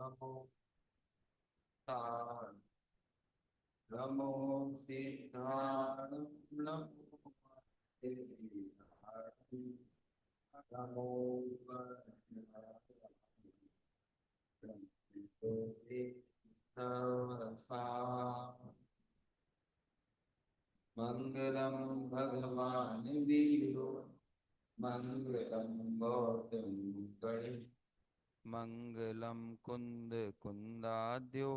नमो तार नमो सिद्धार्थ नमो सिद्धार्थ नमो मंगलम भगवान वीरो मंगलम गौतम गणे मंगलम कुंद कुंदाद्यो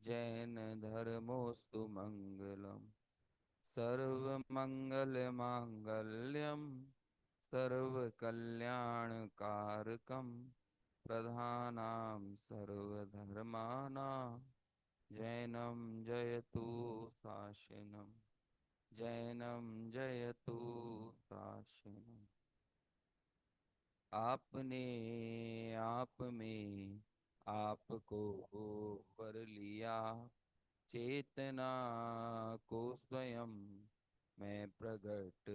जैन धर्मोस्तु मंगलम सर्वमंगल मांगल्यम सर्वकल्याणकारकम प्रधानां सर्वधर्माणां जैनम जयतु शासनम जैनम जयतु शासनम। आपने आप में आपको वर लिया, चेतना को स्वयं मैं प्रकट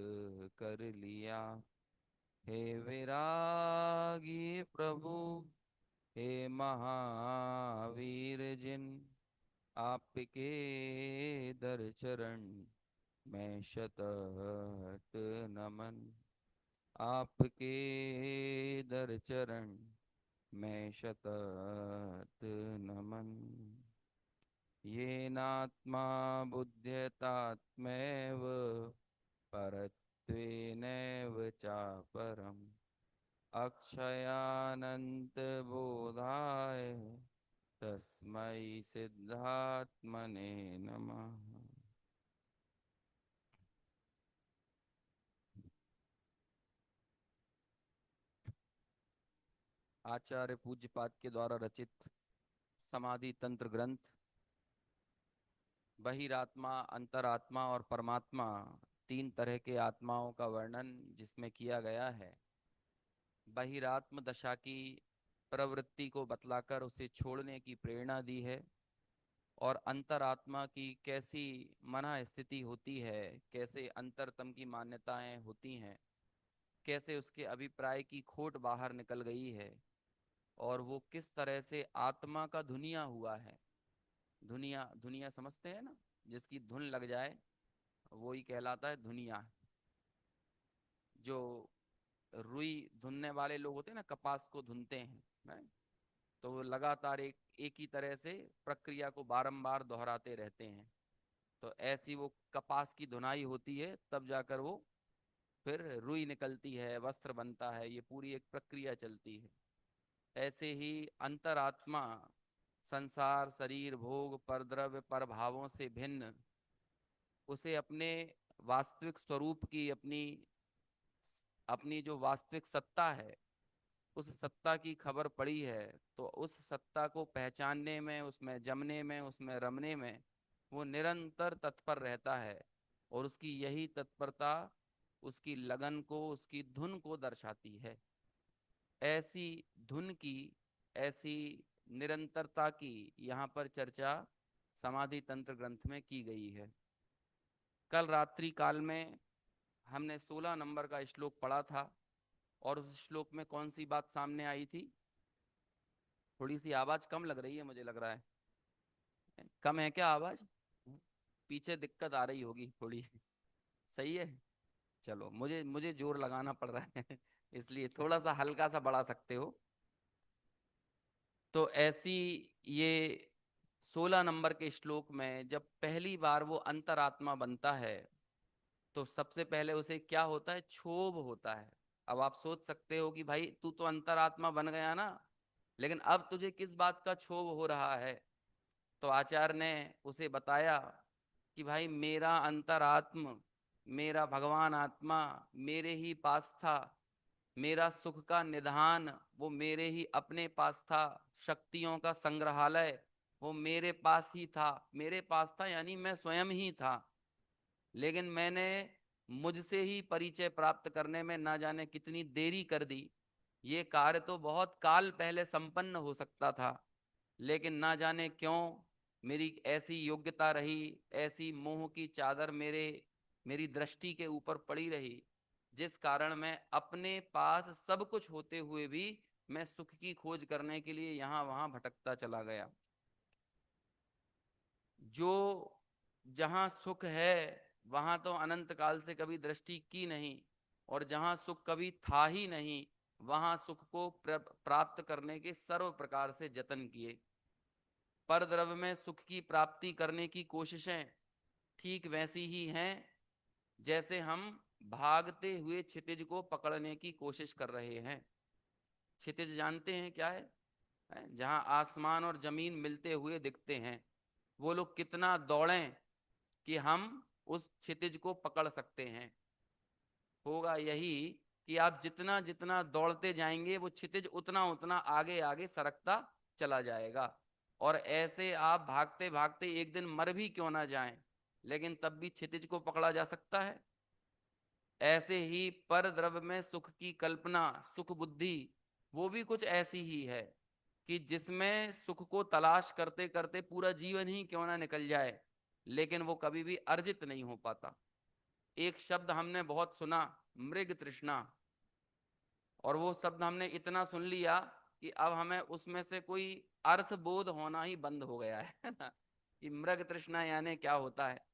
कर लिया। हे विरागी प्रभु, हे महावीर जिन, आपके दर चरण मैं शतत नमन। आपके दर चरण मैं शतत नमन। येनात्मा बुध्यतात्मैव परत्वेनैव चापरम् अक्षयानन्तबोधाय तस्मै सिद्धात्मने नमः। आचार्य पूज्यपाद के द्वारा रचित समाधि तंत्र ग्रंथ बहिरात्मा, अंतरात्मा और परमात्मा, तीन तरह के आत्माओं का वर्णन जिसमें किया गया है। बहिरात्म दशा की प्रवृत्ति को बतलाकर उसे छोड़ने की प्रेरणा दी है, और अंतरात्मा की कैसी मना स्थिति होती है, कैसे अंतरतम की मान्यताएं होती हैं, कैसे उसके अभिप्राय की खोट बाहर निकल गई है, और वो किस तरह से आत्मा का धुनिया हुआ है। धुनिया धुनिया समझते हैं ना, जिसकी धुन लग जाए वो ही कहलाता है धुनिया। जो रुई धुनने वाले लोग होते हैं ना, कपास को धुनते हैं, तो वो लगातार एक ही तरह से प्रक्रिया को बारंबार दोहराते रहते हैं। तो ऐसी वो कपास की धुनाई होती है, तब जाकर वो फिर रुई निकलती है, वस्त्र बनता है, ये पूरी एक प्रक्रिया चलती है। ऐसे ही अंतरात्मा संसार, शरीर, भोग, परद्रव्य, परभावों से भिन्न उसे अपने वास्तविक स्वरूप की, अपनी अपनी जो वास्तविक सत्ता है, उस सत्ता की खबर पड़ी है। तो उस सत्ता को पहचानने में, उसमें जमने में, उसमें रमने में वो निरंतर तत्पर रहता है। और उसकी यही तत्परता उसकी लगन को, उसकी धुन को दर्शाती है। ऐसी धुन की, ऐसी निरंतरता की यहाँ पर चर्चा समाधि तंत्र ग्रंथ में की गई है। कल रात्रि काल में हमने 16 नंबर का श्लोक पढ़ा था, और उस श्लोक में कौन सी बात सामने आई थी? थोड़ी सी आवाज कम लग रही है, मुझे लग रहा है। कम है क्या आवाज? पीछे दिक्कत आ रही होगी थोड़ी। सही है। चलो, मुझे मुझे जोर लगाना पड़ रहा है इसलिए थोड़ा सा हल्का सा बढ़ा सकते हो। तो ऐसी ये 16 नंबर के श्लोक में जब पहली बार वो अंतरात्मा बनता है, तो सबसे पहले उसे क्या होता है? क्षोभ होता है। अब आप सोच सकते हो कि भाई तू तो अंतरात्मा बन गया ना, लेकिन अब तुझे किस बात का क्षोभ हो रहा है? तो आचार्य ने उसे बताया कि भाई मेरा अंतरात्म, मेरा भगवान आत्मा मेरे ही पास था। मेरा सुख का निधान वो मेरे ही अपने पास था। शक्तियों का संग्रहालय वो मेरे पास ही था। मेरे पास था यानी मैं स्वयं ही था। लेकिन मैंने मुझसे ही परिचय प्राप्त करने में ना जाने कितनी देरी कर दी। ये कार्य तो बहुत काल पहले संपन्न हो सकता था, लेकिन ना जाने क्यों मेरी ऐसी योग्यता रही, ऐसी मोह की चादर मेरी दृष्टि के ऊपर पड़ी रही, जिस कारण मैं अपने पास सब कुछ होते हुए भी मैं सुख की खोज करने के लिए यहां वहां भटकता चला गया। जो जहां सुख है वहां तो अनंत काल से कभी दृष्टि की नहीं, और जहां सुख कभी था ही नहीं वहां सुख को प्राप्त करने के सर्व प्रकार से जतन किए। पर द्रव्य में सुख की प्राप्ति करने की कोशिशें ठीक वैसी ही हैं जैसे हम भागते हुए क्षितिज को पकड़ने की कोशिश कर रहे हैं। क्षितिज जानते हैं क्या है? जहां आसमान और जमीन मिलते हुए दिखते हैं। वो लोग कितना दौड़ें कि हम उस क्षितिज को पकड़ सकते हैं। होगा यही कि आप जितना जितना दौड़ते जाएंगे वो क्षितिज उतना उतना आगे आगे सरकता चला जाएगा। और ऐसे आप भागते भागते एक दिन मर भी क्यों ना जाएं, लेकिन तब भी क्षितिज को पकड़ा जा सकता है। ऐसे ही पर द्रव्य में सुख की कल्पना, सुख बुद्धि, वो भी कुछ ऐसी ही है कि जिसमें सुख को तलाश करते करते पूरा जीवन ही क्यों ना निकल जाए, लेकिन वो कभी भी अर्जित नहीं हो पाता। एक शब्द हमने बहुत सुना, मृग तृष्णा, और वो शब्द हमने इतना सुन लिया कि अब हमें उसमें से कोई अर्थ बोध होना ही बंद हो गया है ना, कि मृग तृष्णा यानी क्या होता है।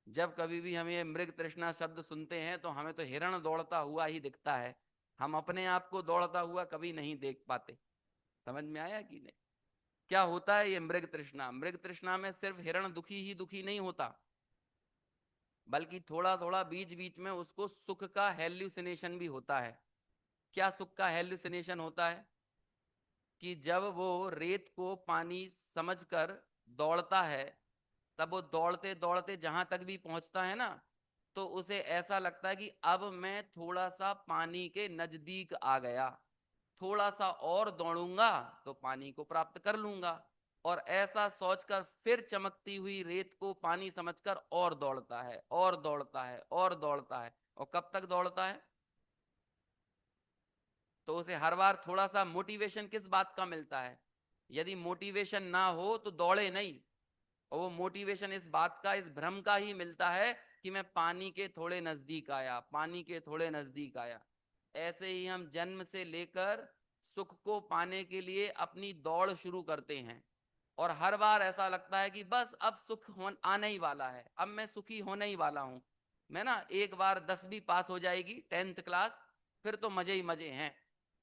जब कभी भी हम ये मृग तृष्णा शब्द सुनते हैं तो हमें तो हिरण दौड़ता हुआ ही दिखता है, हम अपने आप को दौड़ता हुआ कभी नहीं देख पाते। समझ में आया कि नहीं? क्या होता है ये मृग तृष्णा? मृग तृष्णा में सिर्फ हिरण दुखी ही दुखी नहीं होता, बल्कि थोड़ा थोड़ा बीच बीच में उसको सुख का हेल्यूसिनेशन भी होता है। क्या सुख का हेल्यूसिनेशन होता है? कि जब वो रेत को पानी समझकर दौड़ता है, तब वो दौड़ते दौड़ते जहां तक भी पहुंचता है ना, तो उसे ऐसा लगता है कि अब मैं थोड़ा सा पानी के नजदीक आ गया, थोड़ा सा और दौड़ूंगा तो पानी को प्राप्त कर लूंगा। और ऐसा सोचकर फिर चमकती हुई रेत को पानी समझकर और दौड़ता है और दौड़ता है और दौड़ता है। और कब तक दौड़ता है? तो उसे हर बार थोड़ा सा मोटिवेशन किस बात का मिलता है? यदि मोटिवेशन ना हो तो दौड़े नहीं। और वो मोटिवेशन इस बात का, इस भ्रम का ही मिलता है कि मैं पानी के थोड़े नजदीक आया, पानी के थोड़े नजदीक आया। ऐसे ही हम जन्म से लेकर सुख को पाने के लिए अपनी दौड़ शुरू करते हैं, और हर बार ऐसा लगता है कि बस अब सुख आने ही वाला है, अब मैं सुखी होने ही वाला हूं। मैं ना एक बार 10वीं पास हो जाएगी, 10th क्लास, फिर तो मजे ही मजे हैं।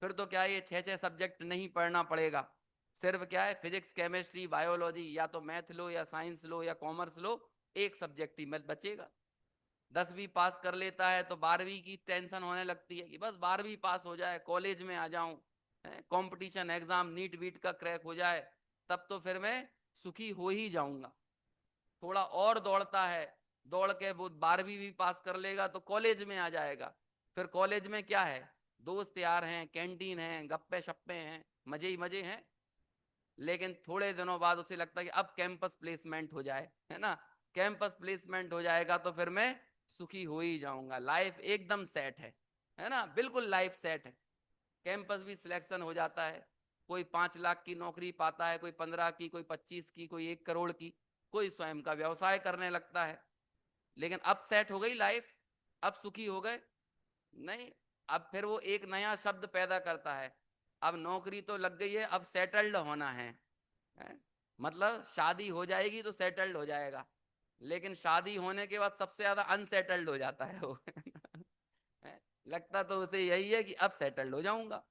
फिर तो क्या है, ये 6 6 सब्जेक्ट नहीं पढ़ना पड़ेगा। सिर्फ क्या है, फिजिक्स केमिस्ट्री बायोलॉजी, या तो मैथ लो या साइंस लो या कॉमर्स लो, एक सब्जेक्ट ही मत बचेगा। 10वीं पास कर लेता है तो 12वीं की टेंशन होने लगती है कि बस 12वीं पास हो जाए, कॉलेज में आ जाऊं, कंपटीशन एग्जाम नीट वीट का क्रैक हो जाए, तब तो फिर मैं सुखी हो ही जाऊंगा। थोड़ा और दौड़ता है, दौड़ के वो 12वीं भी पास कर लेगा तो कॉलेज में आ जाएगा। फिर कॉलेज में क्या है, दोस्त यार हैं, कैंटीन है, गप्पे शप्पे हैं, मजे ही मजे हैं। लेकिन थोड़े दिनों बाद उसे लगता है कि अब कैंपस प्लेसमेंट हो जाए, है ना। कैंपस प्लेसमेंट हो जाएगा तो फिर मैं सुखी हो ही जाऊंगा, लाइफ एकदम सेट है ना, बिल्कुल लाइफ सेट है। कैंपस भी सिलेक्शन हो जाता है, कोई 5 लाख की नौकरी पाता है, कोई 15 की, कोई 25 की, कोई 1 करोड़ की, कोई स्वयं का व्यवसाय करने लगता है। लेकिन अब सेट हो गई लाइफ, अब सुखी हो गए? नहीं। अब फिर वो एक नया शब्द पैदा करता है, अब नौकरी तो लग गई है, अब सेटल्ड होना है? मतलब शादी हो जाएगी तो सेटल्ड हो जाएगा, लेकिन शादी होने के बाद सबसे ज्यादा अनसेटल्ड हो जाता है वो है? लगता तो उसे यही है कि अब सेटल्ड हो जाऊंगा,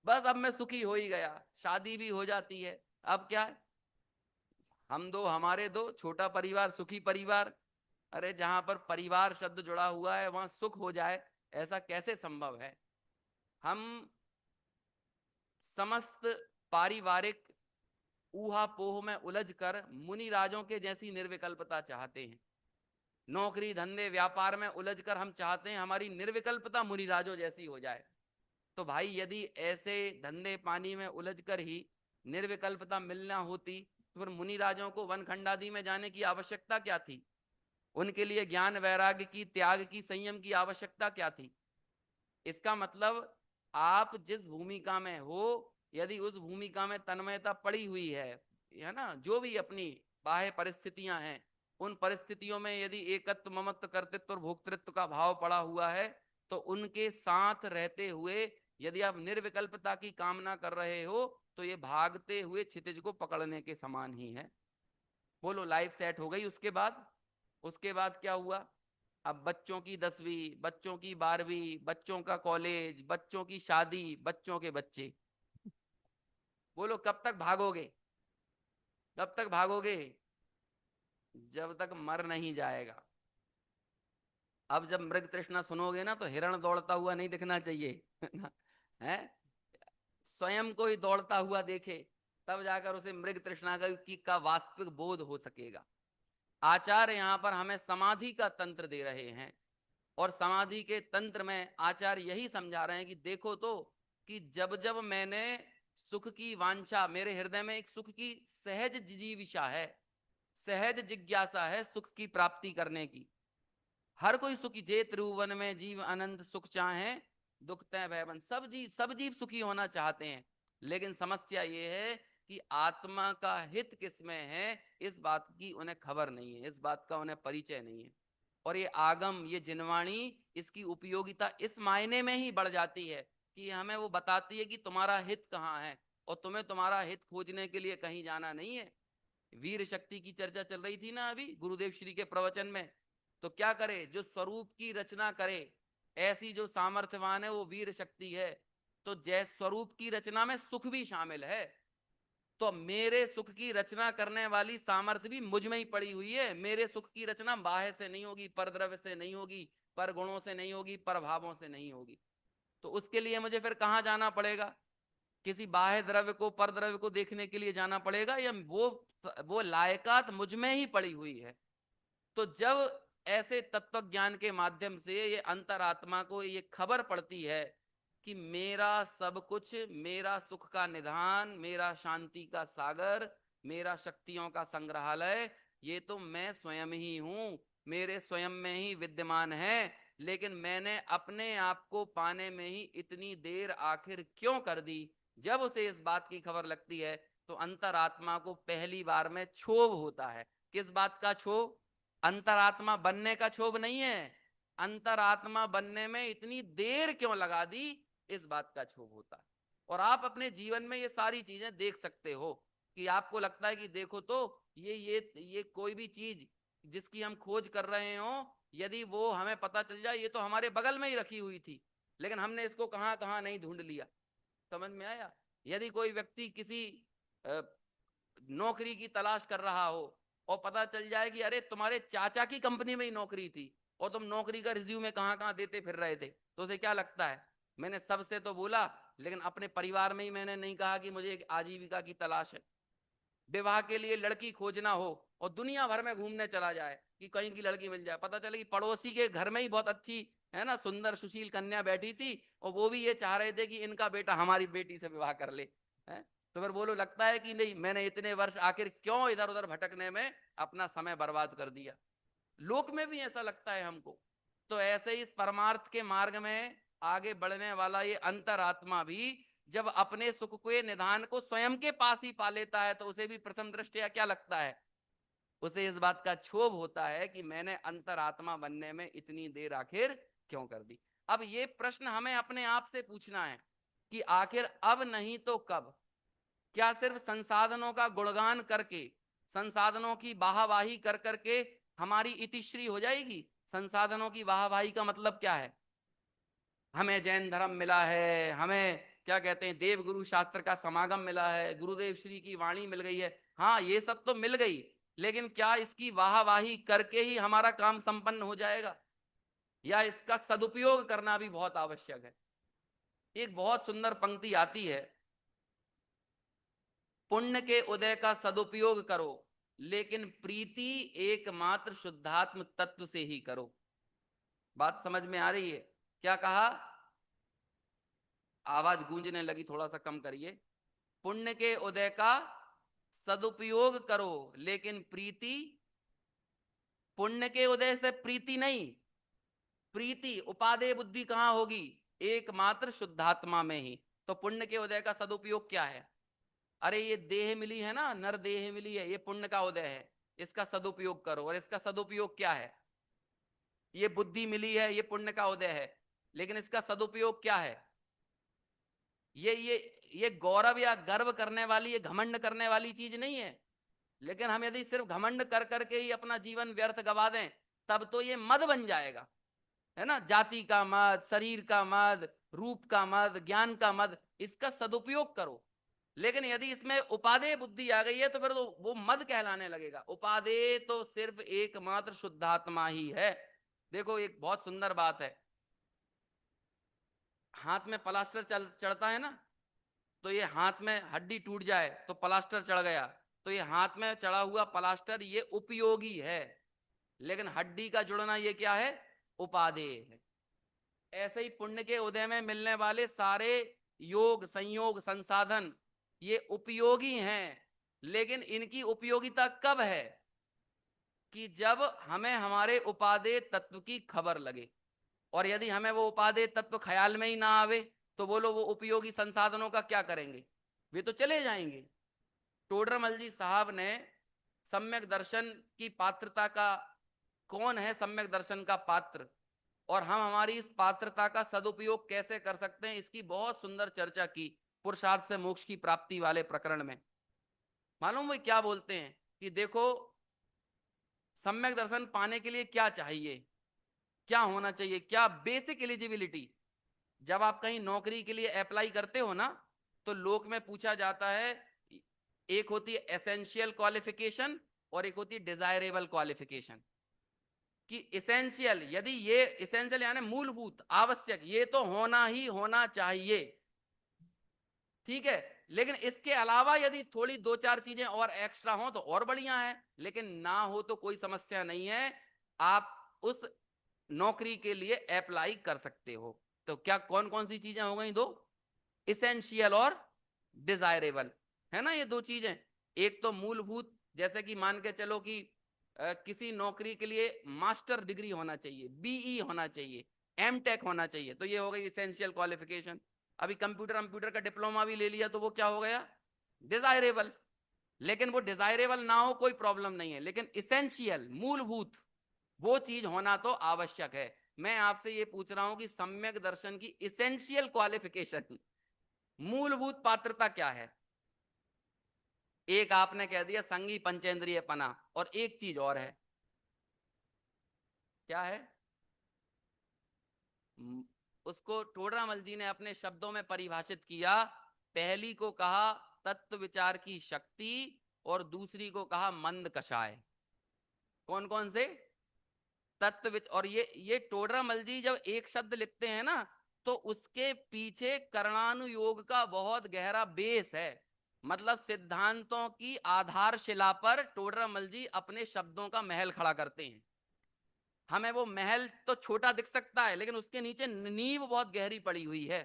बस अब मैं सुखी हो ही गया। शादी भी हो जाती है, अब क्या है, हम दो हमारे दो, छोटा परिवार सुखी परिवार। अरे जहां पर परिवार शब्द जुड़ा हुआ है वहां सुख हो जाए, ऐसा कैसे संभव है? हम समस्त पारिवारिक ऊहापोह में उलझकर मुनि राजों के जैसी निर्विकल्पता चाहते हैं। नौकरी धंधे व्यापार में उलझकर हम चाहते हैं हमारी निर्विकल्पता मुनि राजों जैसी हो जाए। तो भाई यदि ऐसे धंधे पानी में उलझकर ही निर्विकल्पता मिलना होती तो फिर मुनि राजों को वनखंडादि में जाने की आवश्यकता क्या थी? उनके लिए ज्ञान वैराग्य की, त्याग की, संयम की आवश्यकता क्या थी? इसका मतलब आप जिस भूमिका में हो, यदि उस भूमिका में तन्मयता पड़ी हुई है ना, जो भी अपनी बाह्य परिस्थितियां हैं, उन परिस्थितियों में यदि एकत्व ममत्व कर्तृत्व और भोक्तृत्व का भाव पड़ा हुआ है, तो उनके साथ रहते हुए यदि आप निर्विकल्पता की कामना कर रहे हो तो ये भागते हुए क्षितिज को पकड़ने के समान ही है। बोलो, लाइफ सेट हो गई। उसके बाद क्या हुआ? अब बच्चों की 10वीं, बच्चों की 12वीं, बच्चों का कॉलेज, बच्चों की शादी, बच्चों के बच्चे। बोलो कब तक भागोगे? कब तक भागोगे? जब तक मर नहीं जाएगा। अब जब मृग तृष्णा सुनोगे ना, तो हिरण दौड़ता हुआ नहीं दिखना चाहिए है, स्वयं को ही दौड़ता हुआ देखे, तब जाकर उसे मृग तृष्णा का वास्तविक बोध हो सकेगा। आचार्य यहाँ पर हमें समाधि का तंत्र दे रहे हैं, और समाधि के तंत्र में आचार्य यही समझा रहे हैं कि देखो तो, कि जब जब मैंने सुख की वांछा, मेरे हृदय में एक सुख की सहज जिजीविषा है, सहज जिज्ञासा है सुख की प्राप्ति करने की। हर कोई सुखी, जे त्रिभुवन में जीव अनंत सुख चाहे, दुख तय भयबन। सब जीव सुखी होना चाहते हैं, लेकिन समस्या ये है कि आत्मा का हित किसमें है, इस बात की उन्हें खबर नहीं है, इस बात का उन्हें परिचय नहीं है। और ये आगम, ये जिनवाणी, इसकी उपयोगिता इस मायने में ही बढ़ जाती है कि हमें वो बताती है कि तुम्हारा हित कहाँ है, और तुम्हें तुम्हारा हित खोजने के लिए कहीं जाना नहीं है। वीर शक्ति की चर्चा चल रही थी ना अभी गुरुदेव श्री के प्रवचन में। तो क्या करे? जो स्वरूप की रचना करे, ऐसी जो सामर्थ्यवान है वो वीर शक्ति है। तो जैसे स्वरूप की रचना में सुख भी शामिल है, तो मेरे सुख की रचना करने वाली सामर्थ्य भी मुझ में ही पड़ी हुई है। मेरे सुख की रचना बाह्य से नहीं होगी, पर द्रव्य से नहीं होगी, पर गुणों से नहीं होगी, पर भावों से नहीं होगी। तो उसके लिए मुझे फिर कहाँ जाना पड़ेगा? किसी बाह्य द्रव्य को, पर द्रव्य को देखने के लिए जाना पड़ेगा, या वो लायकात मुझ में ही पड़ी हुई है? तो जब ऐसे तत्व ज्ञान के माध्यम से ये अंतरात्मा को ये खबर पड़ती है कि मेरा सब कुछ, मेरा सुख का निधान, मेरा शांति का सागर, मेरा शक्तियों का संग्रहालय, ये तो मैं स्वयं ही हूं, मेरे स्वयं में ही विद्यमान है। लेकिन मैंने अपने आप को पाने में ही इतनी देर आखिर क्यों कर दी? जब उसे इस बात की खबर लगती है, तो अंतरात्मा को पहली बार में क्षोभ होता है। किस बात का क्षोभ? अंतरात्मा बनने का क्षोभ नहीं है, अंतरात्मा बनने में इतनी देर क्यों लगा दी, इस बात का क्षोभ होता है। और आप अपने जीवन में ये सारी चीजें देख सकते हो कि आपको लगता है कि देखो तो, ये कोई भी चीज जिसकी हम खोज कर रहे हो, यदि वो हमें पता चल जाए, ये तो हमारे बगल में ही रखी हुई थी, लेकिन हमने इसको कहां कहां नहीं ढूंढ लिया। समझ में आया? यदि कोई व्यक्ति किसी नौकरी की तलाश कर रहा हो, और पता चल जाए कि अरे तुम्हारे चाचा की कंपनी में ही नौकरी थी, और तुम नौकरी का रिज्यूमे कहां कहां देते फिर रहे थे, तो उसे क्या लगता है? मैंने सबसे तो बोला, लेकिन अपने परिवार में ही मैंने नहीं कहा कि मुझे एक आजीविका की तलाश है। विवाह के लिए लड़की खोजना हो, और दुनिया भर में घूमने चला जाए कि कहीं की लड़की मिल जाए, पता चले कि पड़ोसी के घर में ही बहुत अच्छी, है ना, सुंदर सुशील कन्या बैठी थी, और वो भी ये चाह रहे थे कि इनका बेटा हमारी बेटी से विवाह कर ले। है? तो फिर बोलो, लगता है कि नहीं, मैंने इतने वर्ष आखिर क्यों इधर उधर भटकने में अपना समय बर्बाद कर दिया? लोक में भी ऐसा लगता है हमको। तो ऐसे ही इस परमार्थ के मार्ग में आगे बढ़ने वाला ये अंतरात्मा भी जब अपने सुख के निधान को स्वयं के पास ही पा लेता है, तो उसे भी प्रथम दृष्टया क्या लगता है? उसे इस बात का क्षोभ होता है कि मैंने अंतरात्मा बनने में इतनी देर आखिर क्यों कर दी। अब ये प्रश्न हमें अपने आप से पूछना है कि आखिर अब नहीं तो कब? क्या सिर्फ संसाधनों का गुणगान करके, संसाधनों की वाहवाही कर करके हमारी इतिश्री हो जाएगी? संसाधनों की वाहवाही का मतलब क्या है? हमें जैन धर्म मिला है, हमें क्या कहते हैं, देव गुरु शास्त्र का समागम मिला है, गुरुदेव श्री की वाणी मिल गई है। हाँ, ये सब तो मिल गई, लेकिन क्या इसकी वाहवाही करके ही हमारा काम संपन्न हो जाएगा, या इसका सदुपयोग करना भी बहुत आवश्यक है? एक बहुत सुंदर पंक्ति आती है, पुण्य के उदय का सदुपयोग करो, लेकिन प्रीति एकमात्र शुद्धात्म तत्व से ही करो। बात समझ में आ रही है? क्या कहा? आवाज गूंजने लगी, थोड़ा सा कम करिए। पुण्य के उदय का सदुपयोग करो, लेकिन प्रीति, पुण्य के उदय से प्रीति नहीं, प्रीति उपादेय बुद्धि कहां होगी? एकमात्र शुद्धात्मा में ही। तो पुण्य के उदय का सदुपयोग क्या है? अरे ये देह मिली है ना, नर देह मिली है, ये पुण्य का उदय है, इसका सदुपयोग करो। और इसका सदुपयोग क्या है? ये बुद्धि मिली है, ये पुण्य का उदय है, लेकिन इसका सदुपयोग क्या है? ये गौरव या गर्व करने वाली, ये घमंड करने वाली चीज नहीं है। लेकिन हम यदि सिर्फ घमंड कर करके ही अपना जीवन व्यर्थ गवा दें, तब तो ये मद बन जाएगा, है ना। जाति का मद, शरीर का मद, रूप का मद, ज्ञान का मद, इसका सदुपयोग करो। लेकिन यदि इसमें उपादेय बुद्धि आ गई है तो फिर तो वो मद कहलाने लगेगा। उपादेय तो सिर्फ एकमात्र शुद्धात्मा ही है। देखो एक बहुत सुंदर बात है, हाथ में प्लास्टर चढ़ता है ना, तो ये हाथ में हड्डी टूट जाए तो प्लास्टर चढ़ गया, तो ये हाथ में चढ़ा हुआ प्लास्टर ये उपयोगी है, लेकिन हड्डी का जुड़ना ये क्या है, उपादेय है। ऐसे ही पुण्य के उदय में मिलने वाले सारे योग संयोग संसाधन ये उपयोगी हैं, लेकिन इनकी उपयोगिता कब है, कि जब हमें हमारे उपादेय तत्व की खबर लगे। और यदि हमें वो उपादेय तत्व ख्याल में ही ना आवे, तो बोलो वो उपयोगी संसाधनों का क्या करेंगे, वे तो चले जाएंगे। टोडरमल जी साहब ने सम्यक दर्शन की पात्रता का, कौन है सम्यक दर्शन का पात्र, और हम हमारी इस पात्रता का सदुपयोग कैसे कर सकते हैं, इसकी बहुत सुंदर चर्चा की पुरुषार्थ से मोक्ष की प्राप्ति वाले प्रकरण में। मालूम वे क्या बोलते हैं कि देखो, सम्यक दर्शन पाने के लिए क्या चाहिए, क्या होना चाहिए, क्या बेसिक एलिजिबिलिटी। जब आप कहीं नौकरी के लिए अप्लाई करते हो ना, तो लोक में पूछा जाता है, एक होती है एसेंशियल क्वालिफिकेशन और एक होती है डिजायरेबल क्वालिफिकेशन। कि इसेंशियल, यदि ये इसेंशियल यानी मूलभूत आवश्यक, ये तो होना ही होना चाहिए, ठीक है। लेकिन इसके अलावा यदि थोड़ी दो चार चीजें और एक्स्ट्रा हो तो और बढ़िया है, लेकिन ना हो तो कोई समस्या नहीं है, आप उस नौकरी के लिए अप्लाई कर सकते हो। तो क्या कौन कौन सी चीजें हो गई, दो, इसेंशियल और डिजायरेबल, है ना, ये दो चीजें। एक तो मूलभूत, जैसे कि मान के चलो कि किसी नौकरी के लिए मास्टर डिग्री होना चाहिए, बीई होना चाहिए, एम टेक होना चाहिए, तो ये हो गई इसेंशियल क्वालिफिकेशन। अभी कंप्यूटर का डिप्लोमा भी ले लिया तो वो क्या हो गया, डिजायरेबल। लेकिन वो डिजायरेबल ना हो कोई प्रॉब्लम नहीं है, लेकिन इसेंशियल मूलभूत वो चीज होना तो आवश्यक है। मैं आपसे ये पूछ रहा हूं कि सम्यक दर्शन की इसेंशियल क्वालिफिकेशन, मूलभूत पात्रता क्या है। एक आपने कह दिया संगी पंचेंद्रिय पना, और एक चीज और है, क्या है, उसको टोडरमल जी ने अपने शब्दों में परिभाषित किया। पहली को कहा तत्व विचार की शक्ति, और दूसरी को कहा मंद कषाय। कौन कौन से तत्व, और ये टोडरमल जी जब एक शब्द लिखते हैं ना, तो उसके पीछे कर्णानुयोग का बहुत गहरा बेस है। मतलब सिद्धांतों की आधारशिला पर टोडरमल जी अपने शब्दों का महल खड़ा करते हैं। हमें वो महल तो छोटा दिख सकता है, लेकिन उसके नीचे नींव बहुत गहरी पड़ी हुई है।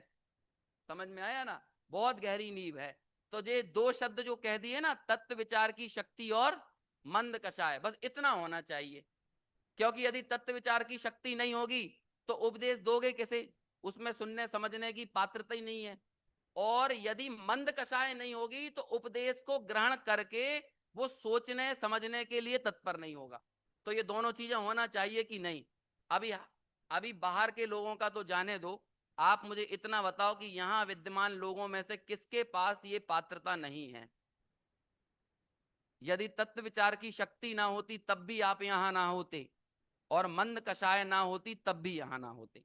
समझ में आया ना, बहुत गहरी नींव है। तो ये दो शब्द जो कह दिए ना, तत्व विचार की शक्ति और मंद कषाय, बस इतना होना चाहिए। क्योंकि यदि तत्व विचार की शक्ति नहीं होगी तो उपदेश दोगे कैसे, उसमें सुनने समझने की पात्रता ही नहीं है। और यदि मंद कषाय नहीं होगी तो उपदेश को ग्रहण करके वो सोचने समझने के लिए तत्पर नहीं होगा। तो ये दोनों चीजें होना चाहिए कि नहीं। अभी अभी बाहर के लोगों का तो जाने दो, आप मुझे इतना बताओ कि यहां विद्यमान लोगों में से किसके पास ये पात्रता नहीं है। यदि तत्व विचार की शक्ति ना होती तब भी आप यहां ना होते, और मंद कषाय ना होती तब भी यहां ना होते।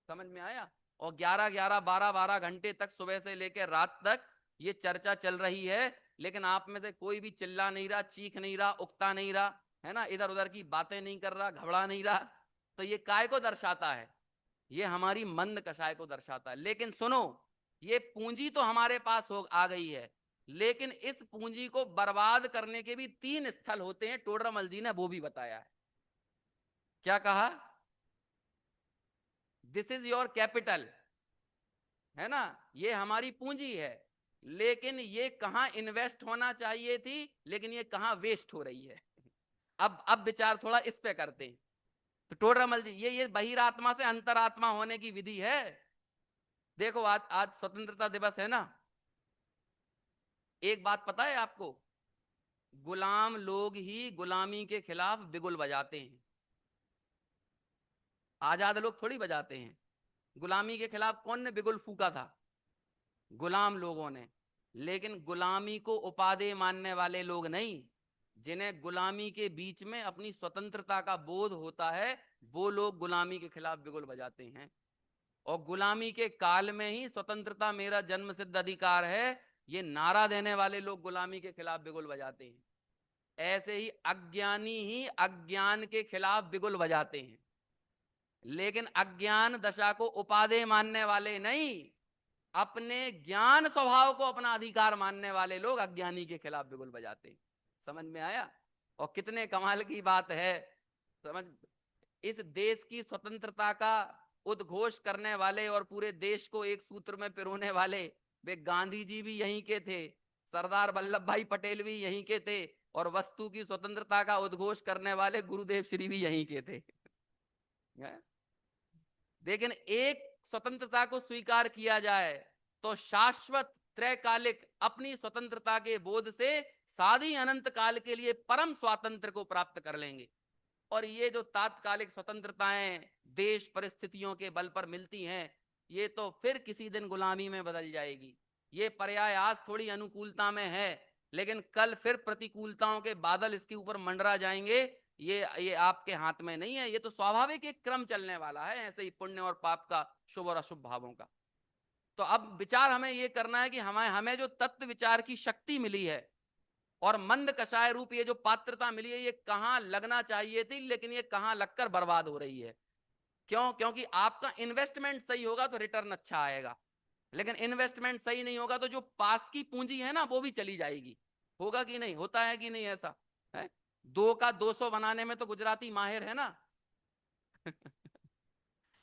समझ में आया। और 11-11 12-12 घंटे तक सुबह से लेकर रात तक ये चर्चा चल रही है, लेकिन आप में से कोई भी चिल्ला नहीं रहा, चीख नहीं रहा, उकता नहीं रहा, है ना, इधर उधर की बातें नहीं कर रहा, घबरा नहीं रहा। तो ये काय को दर्शाता है, ये हमारी मंद कषाय को दर्शाता है। लेकिन सुनो, ये पूंजी तो हमारे पास हो आ गई है, लेकिन इस पूंजी को बर्बाद करने के भी 3 स्थल होते हैं, टोडरमल जी ने वो भी बताया है। क्या कहा, दिस इज योर कैपिटल, है ना, ये हमारी पूंजी है, लेकिन ये कहां इन्वेस्ट होना चाहिए थी, लेकिन ये कहां वेस्ट हो रही है। अब विचार थोड़ा इस पे करते हैं। तो टोडरमल जी, ये बहिरात्मा से अंतरात्मा होने की विधि है। देखो आज आज स्वतंत्रता दिवस है ना, एक बात पता है आपको, गुलाम लोग ही गुलामी के खिलाफ बिगुल बजाते हैं, आजाद लोग थोड़ी बजाते हैं। गुलामी के खिलाफ कौन ने बिगुल फूका था, गुलाम लोगों ने। लेकिन गुलामी को उपादेय मानने वाले लोग नहीं, जिन्हें गुलामी के बीच में अपनी स्वतंत्रता का बोध होता है, वो लोग गुलामी के खिलाफ बिगुल बजाते हैं। और गुलामी के काल में ही स्वतंत्रता मेरा जन्म सिद्ध अधिकार है, ये नारा देने वाले लोग गुलामी के खिलाफ बिगुल बजाते हैं। ऐसे ही अज्ञानी ही अज्ञान के खिलाफ बिगुल बजाते हैं। लेकिन अज्ञान दशा को उपादेय मानने वाले नहीं, अपने ज्ञान स्वभाव को अपना अधिकार मानने वाले लोग अज्ञानी के खिलाफ बिगुल बजाते हैं। समझ में आया? और कितने कमाल की बात है। समझ, इस देश की स्वतंत्रता का उद्घोष करने वाले और पूरे देश को एक सूत्र में पिरोने वाले वे गांधी जी भी यहीं के थे, सरदार वल्लभ भाई पटेल भी यहीं के थे, और वस्तु की स्वतंत्रता का उद्घोष करने वाले गुरुदेव श्री भी यहीं के थे। लेकिन एक स्वतंत्रता को स्वीकार किया जाए तो शाश्वत त्रैकालिक अपनी स्वतंत्रता के बोध से साधी अनंत काल के लिए परम स्वातंत्र को प्राप्त कर लेंगे। और ये जो तात्कालिक स्वतंत्रताएं देश परिस्थितियों के बल पर मिलती हैं, ये तो फिर किसी दिन गुलामी में बदल जाएगी। ये पर्याय आज थोड़ी अनुकूलता में है, लेकिन कल फिर प्रतिकूलताओं के बादल इसके ऊपर मंडरा जाएंगे। ये आपके हाथ में नहीं है, ये तो स्वाभाविक एक क्रम चलने वाला है, ऐसे ही पुण्य और पाप का, शुभ और अशुभ भावों का। तो अब विचार हमें ये करना है कि हमें जो तत्व विचार की शक्ति मिली है और मंद कषाय रूप ये जो पात्रता मिली है, ये कहां लगना चाहिए थी, लेकिन ये कहां लगकर बर्बाद हो रही है। क्यों? क्योंकि आपका इन्वेस्टमेंट सही होगा तो रिटर्न अच्छा आएगा, लेकिन इन्वेस्टमेंट सही नहीं होगा तो जो पास की पूंजी है ना वो भी चली जाएगी। होगा कि नहीं? होता है कि नहीं ऐसा है? 2 का 200 बनाने में तो गुजराती माहिर है ना।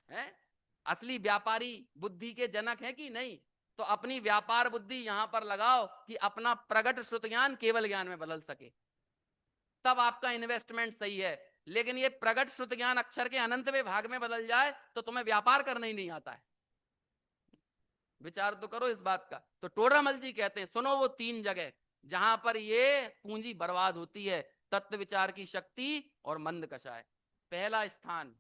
है? असली व्यापारी बुद्धि के जनक है कि नहीं? तो अपनी व्यापार बुद्धि यहां पर लगाओ कि अपना प्रगट श्रुत ज्ञान केवल ज्ञान में बदल सके, तब आपका इन्वेस्टमेंट सही है। लेकिन ये प्रगट श्रुत ज्ञान अक्षर के अनंतवें भाग में बदल जाए तो तुम्हें व्यापार करना ही नहीं आता है। विचार तो करो इस बात का। तो टोडरमल जी कहते हैं, सुनो वो 3 जगह जहां पर ये पूंजी बर्बाद होती है, तत्व विचार की शक्ति और मंद कषाय। पहला स्थान,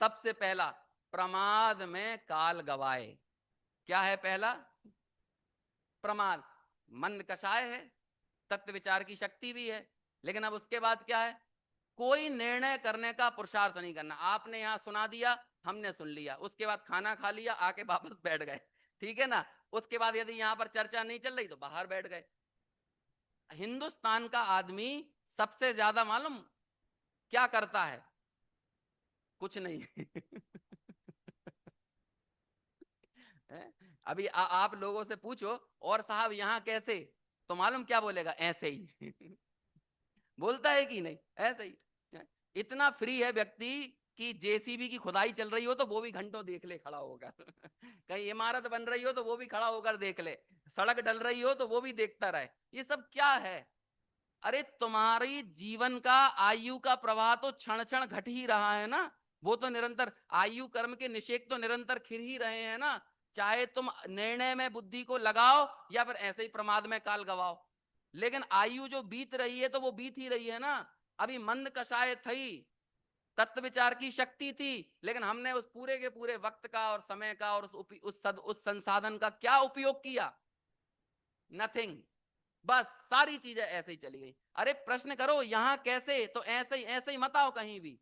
सबसे पहला, प्रमाद में काल गवाए। क्या है पहला? प्रमाद। मंद कषाय है, तत्व विचार की शक्ति भी है, लेकिन अब उसके बाद क्या है? कोई निर्णय करने का पुरुषार्थ नहीं करना। आपने यहां सुना दिया, हमने सुन लिया, उसके बाद खाना खा लिया, आके वापस बैठ गए, ठीक है ना। उसके बाद यदि यहां पर चर्चा नहीं चल रही तो बाहर बैठ गए। हिंदुस्तान का आदमी सबसे ज्यादा मालूम क्या करता है? कुछ नहीं। अभी आप लोगों से पूछो, और साहब यहां कैसे, तो मालूम क्या बोलेगा? ऐसे ही। बोलता है कि नहीं? ऐसे ही। इतना फ्री है व्यक्ति कि जेसीबी की खुदाई चल रही हो तो वो भी घंटों देख ले खड़ा होकर। कहीं इमारत बन रही हो तो वो भी खड़ा होकर देख ले, सड़क डल रही हो तो वो भी देखता रहे। ये सब क्या है? अरे तुम्हारी जीवन का आयु का प्रवाह तो क्षण क्षण घट ही रहा है ना। वो तो निरंतर आयु कर्म के निषेक तो निरंतर खिर ही रहे हैं ना। चाहे तुम निर्णय में बुद्धि को लगाओ या फिर ऐसे ही प्रमाद में काल गवाओ, लेकिन आयु जो बीत रही है तो वो बीत ही रही है ना। अभी मंद कषाय थी, तत्व विचार की शक्ति थी, लेकिन हमने उस पूरे के पूरे वक्त का और समय का और उस संसाधन का क्या उपयोग किया? नथिंग। बस सारी चीजें ऐसे ही चली गई। अरे प्रश्न करो यहां कैसे, तो ऐसे ही मत आओ कहीं भी।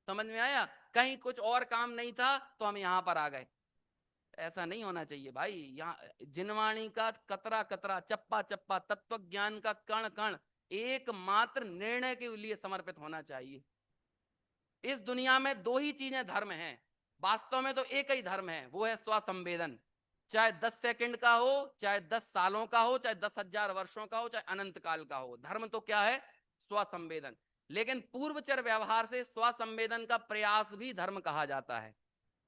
समझ में आया? कहीं कुछ और काम नहीं था तो हम यहां पर आ गए। ऐसा नहीं होना चाहिए भाई। यहाँ जिनवाणी का कतरा कतरा, चप्पा चप्पा, तत्व ज्ञान का कण कण एकमात्र निर्णय के लिए समर्पित होना चाहिए। इस दुनिया में 2 ही चीजें धर्म हैं, वास्तव में तो एक ही धर्म है, वो है स्वसंवेदन। चाहे 10 सेकंड का हो, चाहे 10 सालों का हो, चाहे 10,000 वर्षों का हो, चाहे अनंत काल का हो, धर्म तो क्या है? स्वसंवेदन। लेकिन पूर्वचर व्यवहार से स्वसंवेदन का प्रयास भी धर्म कहा जाता है।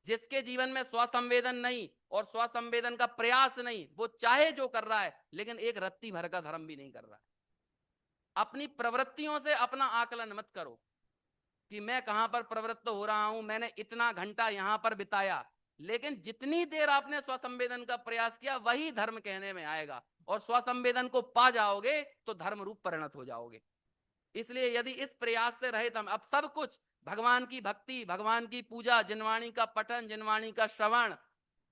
जिसके जीवन में स्वसंवेदन नहीं और स्वसंवेदन का प्रयास नहीं, वो चाहे जो कर रहा है लेकिन एक रत्ती भर का धर्म भी नहीं कर रहा है। अपनी प्रवृत्तियों से अपना आकलन मत करो कि मैं कहां पर प्रवृत्त हो रहा हूं, मैंने इतना घंटा यहां पर बिताया। लेकिन जितनी देर आपने स्वसंवेदन का प्रयास किया वही धर्म कहने में आएगा, और स्वसंवेदन को पा जाओगे तो धर्म रूप परिणत हो जाओगे। इसलिए यदि इस प्रयास से रहित हम अब सब कुछ, भगवान की भक्ति, भगवान की पूजा, जिनवाणी का पठन, जिनवाणी का श्रवण,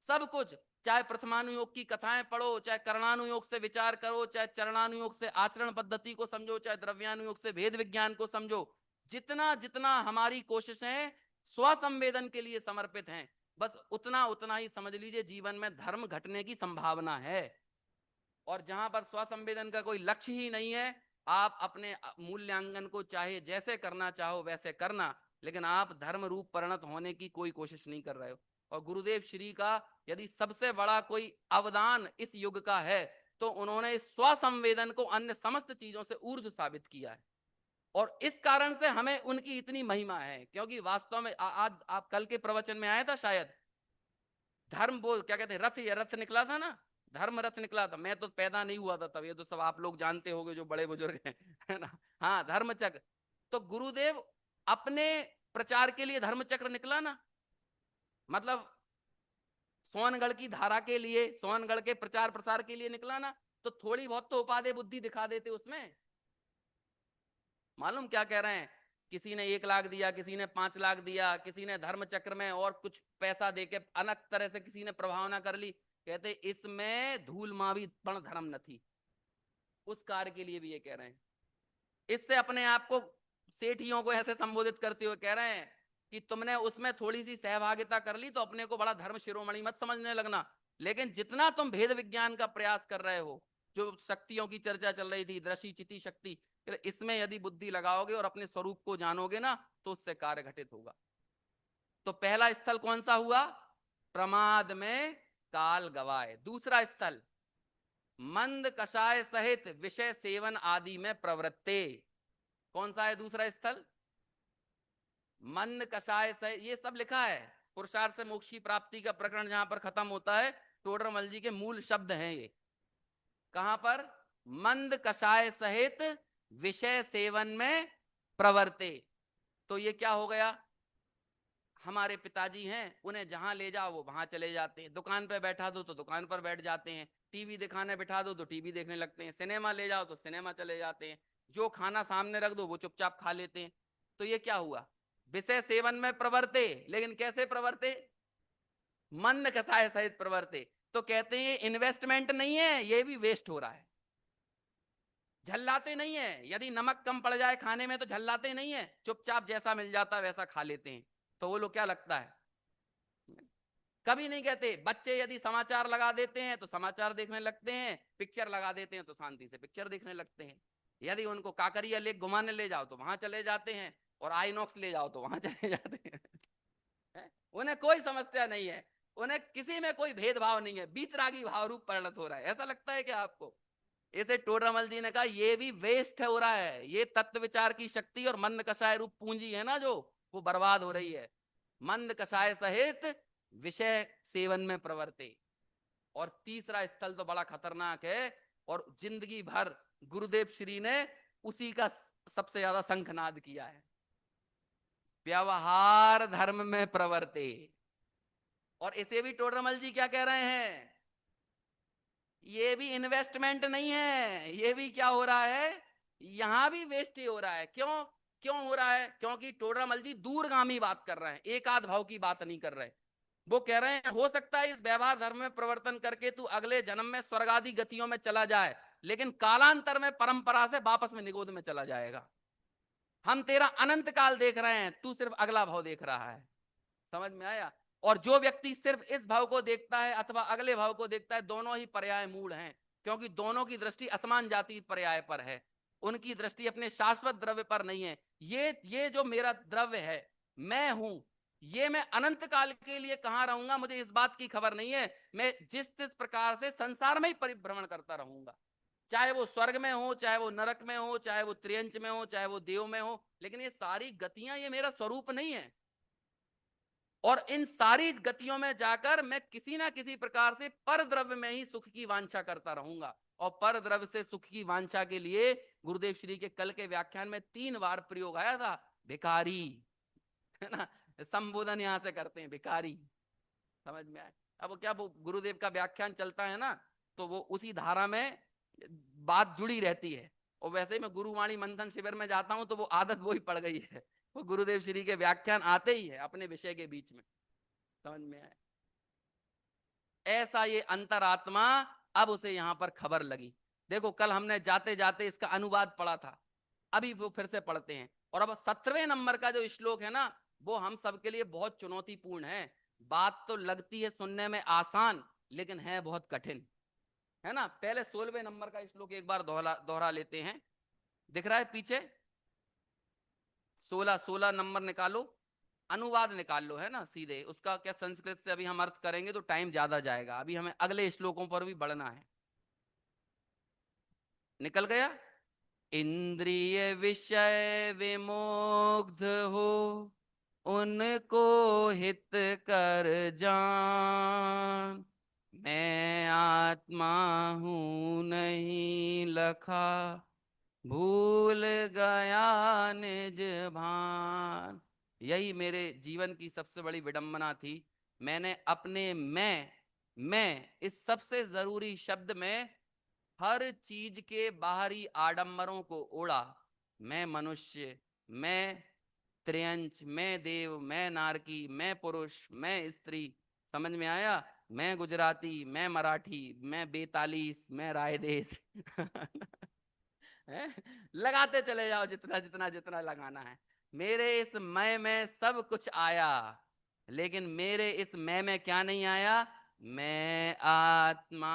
सब कुछ, चाहे प्रथमानुयोग की कथाएं पढ़ो, चाहे कर्णानुयोग से विचार करो, चाहे चरणानुयोग से आचरण पद्धति को समझो, चाहे द्रव्यानुयोग से भेद विज्ञान को समझो, जितना जितना हमारी कोशिशें स्वसंवेदन के लिए समर्पित हैं, बस उतना उतना ही समझ लीजिए जीवन में धर्म घटने की संभावना है। और जहां पर स्वसंवेदन का कोई लक्ष्य ही नहीं है, आप अपने मूल्यांकन को चाहे जैसे करना चाहो वैसे करना, लेकिन आप धर्म रूप परिणत होने की कोई कोशिश नहीं कर रहे हो। और गुरुदेव श्री का यदि सबसे बड़ा कोई अवदान इस युग का है, तो उन्होंने स्वसंवेदन को अन्य समस्त चीजों से ऊर्ध्व साबित किया है। और इस कारण से हमें उनकी इतनी महिमा है, क्योंकि वास्तव में आज आप कल के प्रवचन में आया था शायद, धर्म बोल क्या कहते हैं, रथ, या रथ निकला था ना, धर्म रथ निकला था। मैं तो पैदा नहीं हुआ था तब, ये तो सब आप लोग जानते होंगे जो बड़े बुजुर्ग हैं, है ना। हाँ, धर्म चक्र। तो गुरुदेव अपने प्रचार के लिए धर्म चक्र निकला ना, मतलब सोनगढ़ की धारा के लिए, सोनगढ़ के प्रचार प्रसार के लिए निकला ना, तो थोड़ी बहुत तो उपादेय बुद्धि दिखा देते उसमें। मालूम क्या कह रहे हैं, किसी ने 1 लाख दिया, किसी ने 5 लाख दिया, किसी ने धर्म चक्र में और कुछ पैसा देके अनेक तरह से किसी ने प्रभावना कर ली। कहते इसमें धूल मावी पण धर्म न थी। उस कार्य के लिए भी ये कह रहे हैं। इससे अपने आप को सेठियों को ऐसे संबोधित करते हुए कह रहे हैं कि तुमने उसमें थोड़ी सी सहभागिता कर ली तो अपने को बड़ा धर्म शिरोमणि मत समझने लगना, लेकिन जितना तुम भेद विज्ञान का प्रयास कर रहे हो, जो शक्तियों की चर्चा चल रही थी, दृष्टि चिति शक्ति, इसमें यदि बुद्धि लगाओगे और अपने स्वरूप को जानोगे ना, तो उससे कार्य घटित होगा। तो पहला स्थल कौन सा हुआ, प्रमाद में काल गवाए। दूसरा स्थल, मंद कषाय सहित विषय सेवन आदि में प्रवृत्ते। कौन सा है दूसरा स्थल, मंद कषाय सहित, ये सब लिखा है पुरुषार्थ से मोक्ष की प्राप्ति का प्रकरण जहां पर खत्म होता है, टोडरमल जी के मूल शब्द हैं ये। कहां पर, मंद कषाय सहित विषय सेवन में प्रवर्ते। तो ये क्या हो गया, हमारे पिताजी हैं, उन्हें जहां ले जाओ वो वहां चले जाते हैं, दुकान पे बैठा दो तो दुकान पर बैठ जाते हैं, टीवी दिखाने बिठा दो तो टीवी देखने लगते हैं, सिनेमा ले जाओ तो सिनेमा चले जाते हैं, जो खाना सामने रख दो वो चुपचाप खा लेते हैं। तो ये क्या हुआ, विषय सेवन में प्रवर्ते, लेकिन कैसे प्रवर्ते, मन कसाय सहित प्रवर्ते। तो कहते हैं इन्वेस्टमेंट नहीं है, ये भी वेस्ट हो रहा है। झल्लाते नहीं है, यदि नमक कम पड़ जाए खाने में तो झल्लाते नहीं है, चुपचाप जैसा मिल जाता है वैसा खा लेते हैं। तो वो लोग क्या लगता है, कभी नहीं कहते। बच्चे यदि समाचार लगा देते हैं तो समाचार देखने लगते हैं, पिक्चर लगा देते हैं तो शांति से पिक्चर देखने लगते हैं। यदि उनको काकरिया लेक घुमाने ले जाओ तो वहां चले जाते हैं, और आईनॉक्स ले जाओ तो वहां चले जाते हैं। उन्हें कोई समस्या नहीं है, उन्हें किसी में कोई भेदभाव नहीं है, बीतरागी भाव रूप परिणत हो रहा है। ऐसा लगता है कि आपको, इसे टोडरमल जी ने कहा ये भी वेस्ट हो रहा है, ये तत्व विचार की शक्ति और मंद कषाय रूप पूंजी है ना जो, वो बर्बाद हो रही है। मंद कषाय सहित विषय सेवन में प्रवर्ते। और तीसरा स्थल तो बड़ा खतरनाक है, और जिंदगी भर गुरुदेव श्री ने उसी का सबसे ज्यादा शंखनाद किया है, व्यवहार धर्म में प्रवर्ते। और इसे भी टोडरमल जी क्या कह रहे हैं, ये भी इन्वेस्टमेंट नहीं है, ये भी क्या हो रहा है, यहां भी वेस्ट ही हो रहा है। क्यों, क्यों हो रहा है, क्योंकि टोडरमल जी दूरगामी बात कर रहे हैं, एक आध भाव की बात नहीं कर रहे। वो कह रहे हैं हो सकता है इस व्यवहार धर्म में परिवर्तन करके तू अगले जन्म में स्वर्ग आदि गतियों में चला जाए, लेकिन कालांतर में परंपरा से वापस में निगोद में चला जाएगा। हम तेरा अनंत काल देख रहे हैं, तू सिर्फ अगला भाव देख रहा है। समझ में आया। और जो व्यक्ति सिर्फ इस भाव को देखता है अथवा अगले भाव को देखता है, दोनों ही पर्याय मूल हैं, क्योंकि दोनों की दृष्टि असमान जाति पर्याय पर है, उनकी दृष्टि अपने शाश्वत द्रव्य पर नहीं है। ये जो मेरा द्रव्य है, मैं हूं, ये मैं अनंत काल के लिए कहां रहूंगा मुझे इस बात की खबर नहीं है। मैं जिस जिस प्रकार से संसार में ही परिभ्रमण करता रहूंगा, चाहे वो स्वर्ग में हो, चाहे वो नरक में हो, चाहे वो त्रियंच में हो, चाहे वो देव में हो, लेकिन ये सारी गतियां ये मेरा स्वरूप नहीं है। और इन सारी गतियों में जाकर मैं किसी ना किसी प्रकार से पर द्रव्य में ही सुख की वांछा करता रहूंगा। और पर द्रव्य से सुख की वांछा के लिए गुरुदेव श्री के कल के व्याख्यान में 3 बार प्रयोग आया था, भिखारी, है ना, संबोधन यहां से करते हैं भिखारी। समझ में आए। अब वो क्या, वो गुरुदेव का व्याख्यान चलता है ना, तो वो उसी धारा में बात जुड़ी रहती है। और वैसे ही मैं गुरुवाणी मंथन शिविर में जाता हूं तो वो आदत वो ही पड़ गई है, वो गुरुदेव श्री के व्याख्यान आते ही है अपने विषय के बीच में। समझ में आए। ऐसा ये अंतरात्मा अब उसे यहां पर खबर लगी। देखो कल हमने जाते जाते इसका अनुवाद पढ़ा था, अभी वो फिर से पढ़ते हैं। और अब 17वें नंबर का जो श्लोक है ना, वो हम सबके लिए बहुत चुनौतीपूर्ण है। बात तो लगती है सुनने में आसान, लेकिन है बहुत कठिन, है ना। पहले 16वें नंबर का श्लोक एक बार दोहरा दोहरा लेते हैं। दिख रहा है पीछे? 16 नंबर निकालो, अनुवाद निकाल लो, है ना सीधे उसका। क्या संस्कृत से अभी हम अर्थ करेंगे तो टाइम ज्यादा जाएगा, अभी हमें अगले श्लोकों पर भी बढ़ना है। निकल गया? इंद्रिय विषय विमुग्ध हो, उनको हित कर जान, मैं आत्मा हूं नहीं लखा, भूल गया निज भान। यही मेरे जीवन की सबसे बड़ी विडंबना थी। मैंने अपने मैं इस सबसे जरूरी शब्द में हर चीज के बाहरी आडंबरों को ओढ़ा। मैं मनुष्य, मैं त्रियंच, मैं देव, मैं नारकी, मैं पुरुष, मैं स्त्री। समझ में आया? मैं गुजराती, मैं मराठी, मैं बेतालीस, मैं रायदेश। है? लगाते चले जाओ जितना जितना जितना लगाना है। मेरे इस मैं में सब कुछ आया, लेकिन मेरे इस मैं में क्या नहीं आया? मैं आत्मा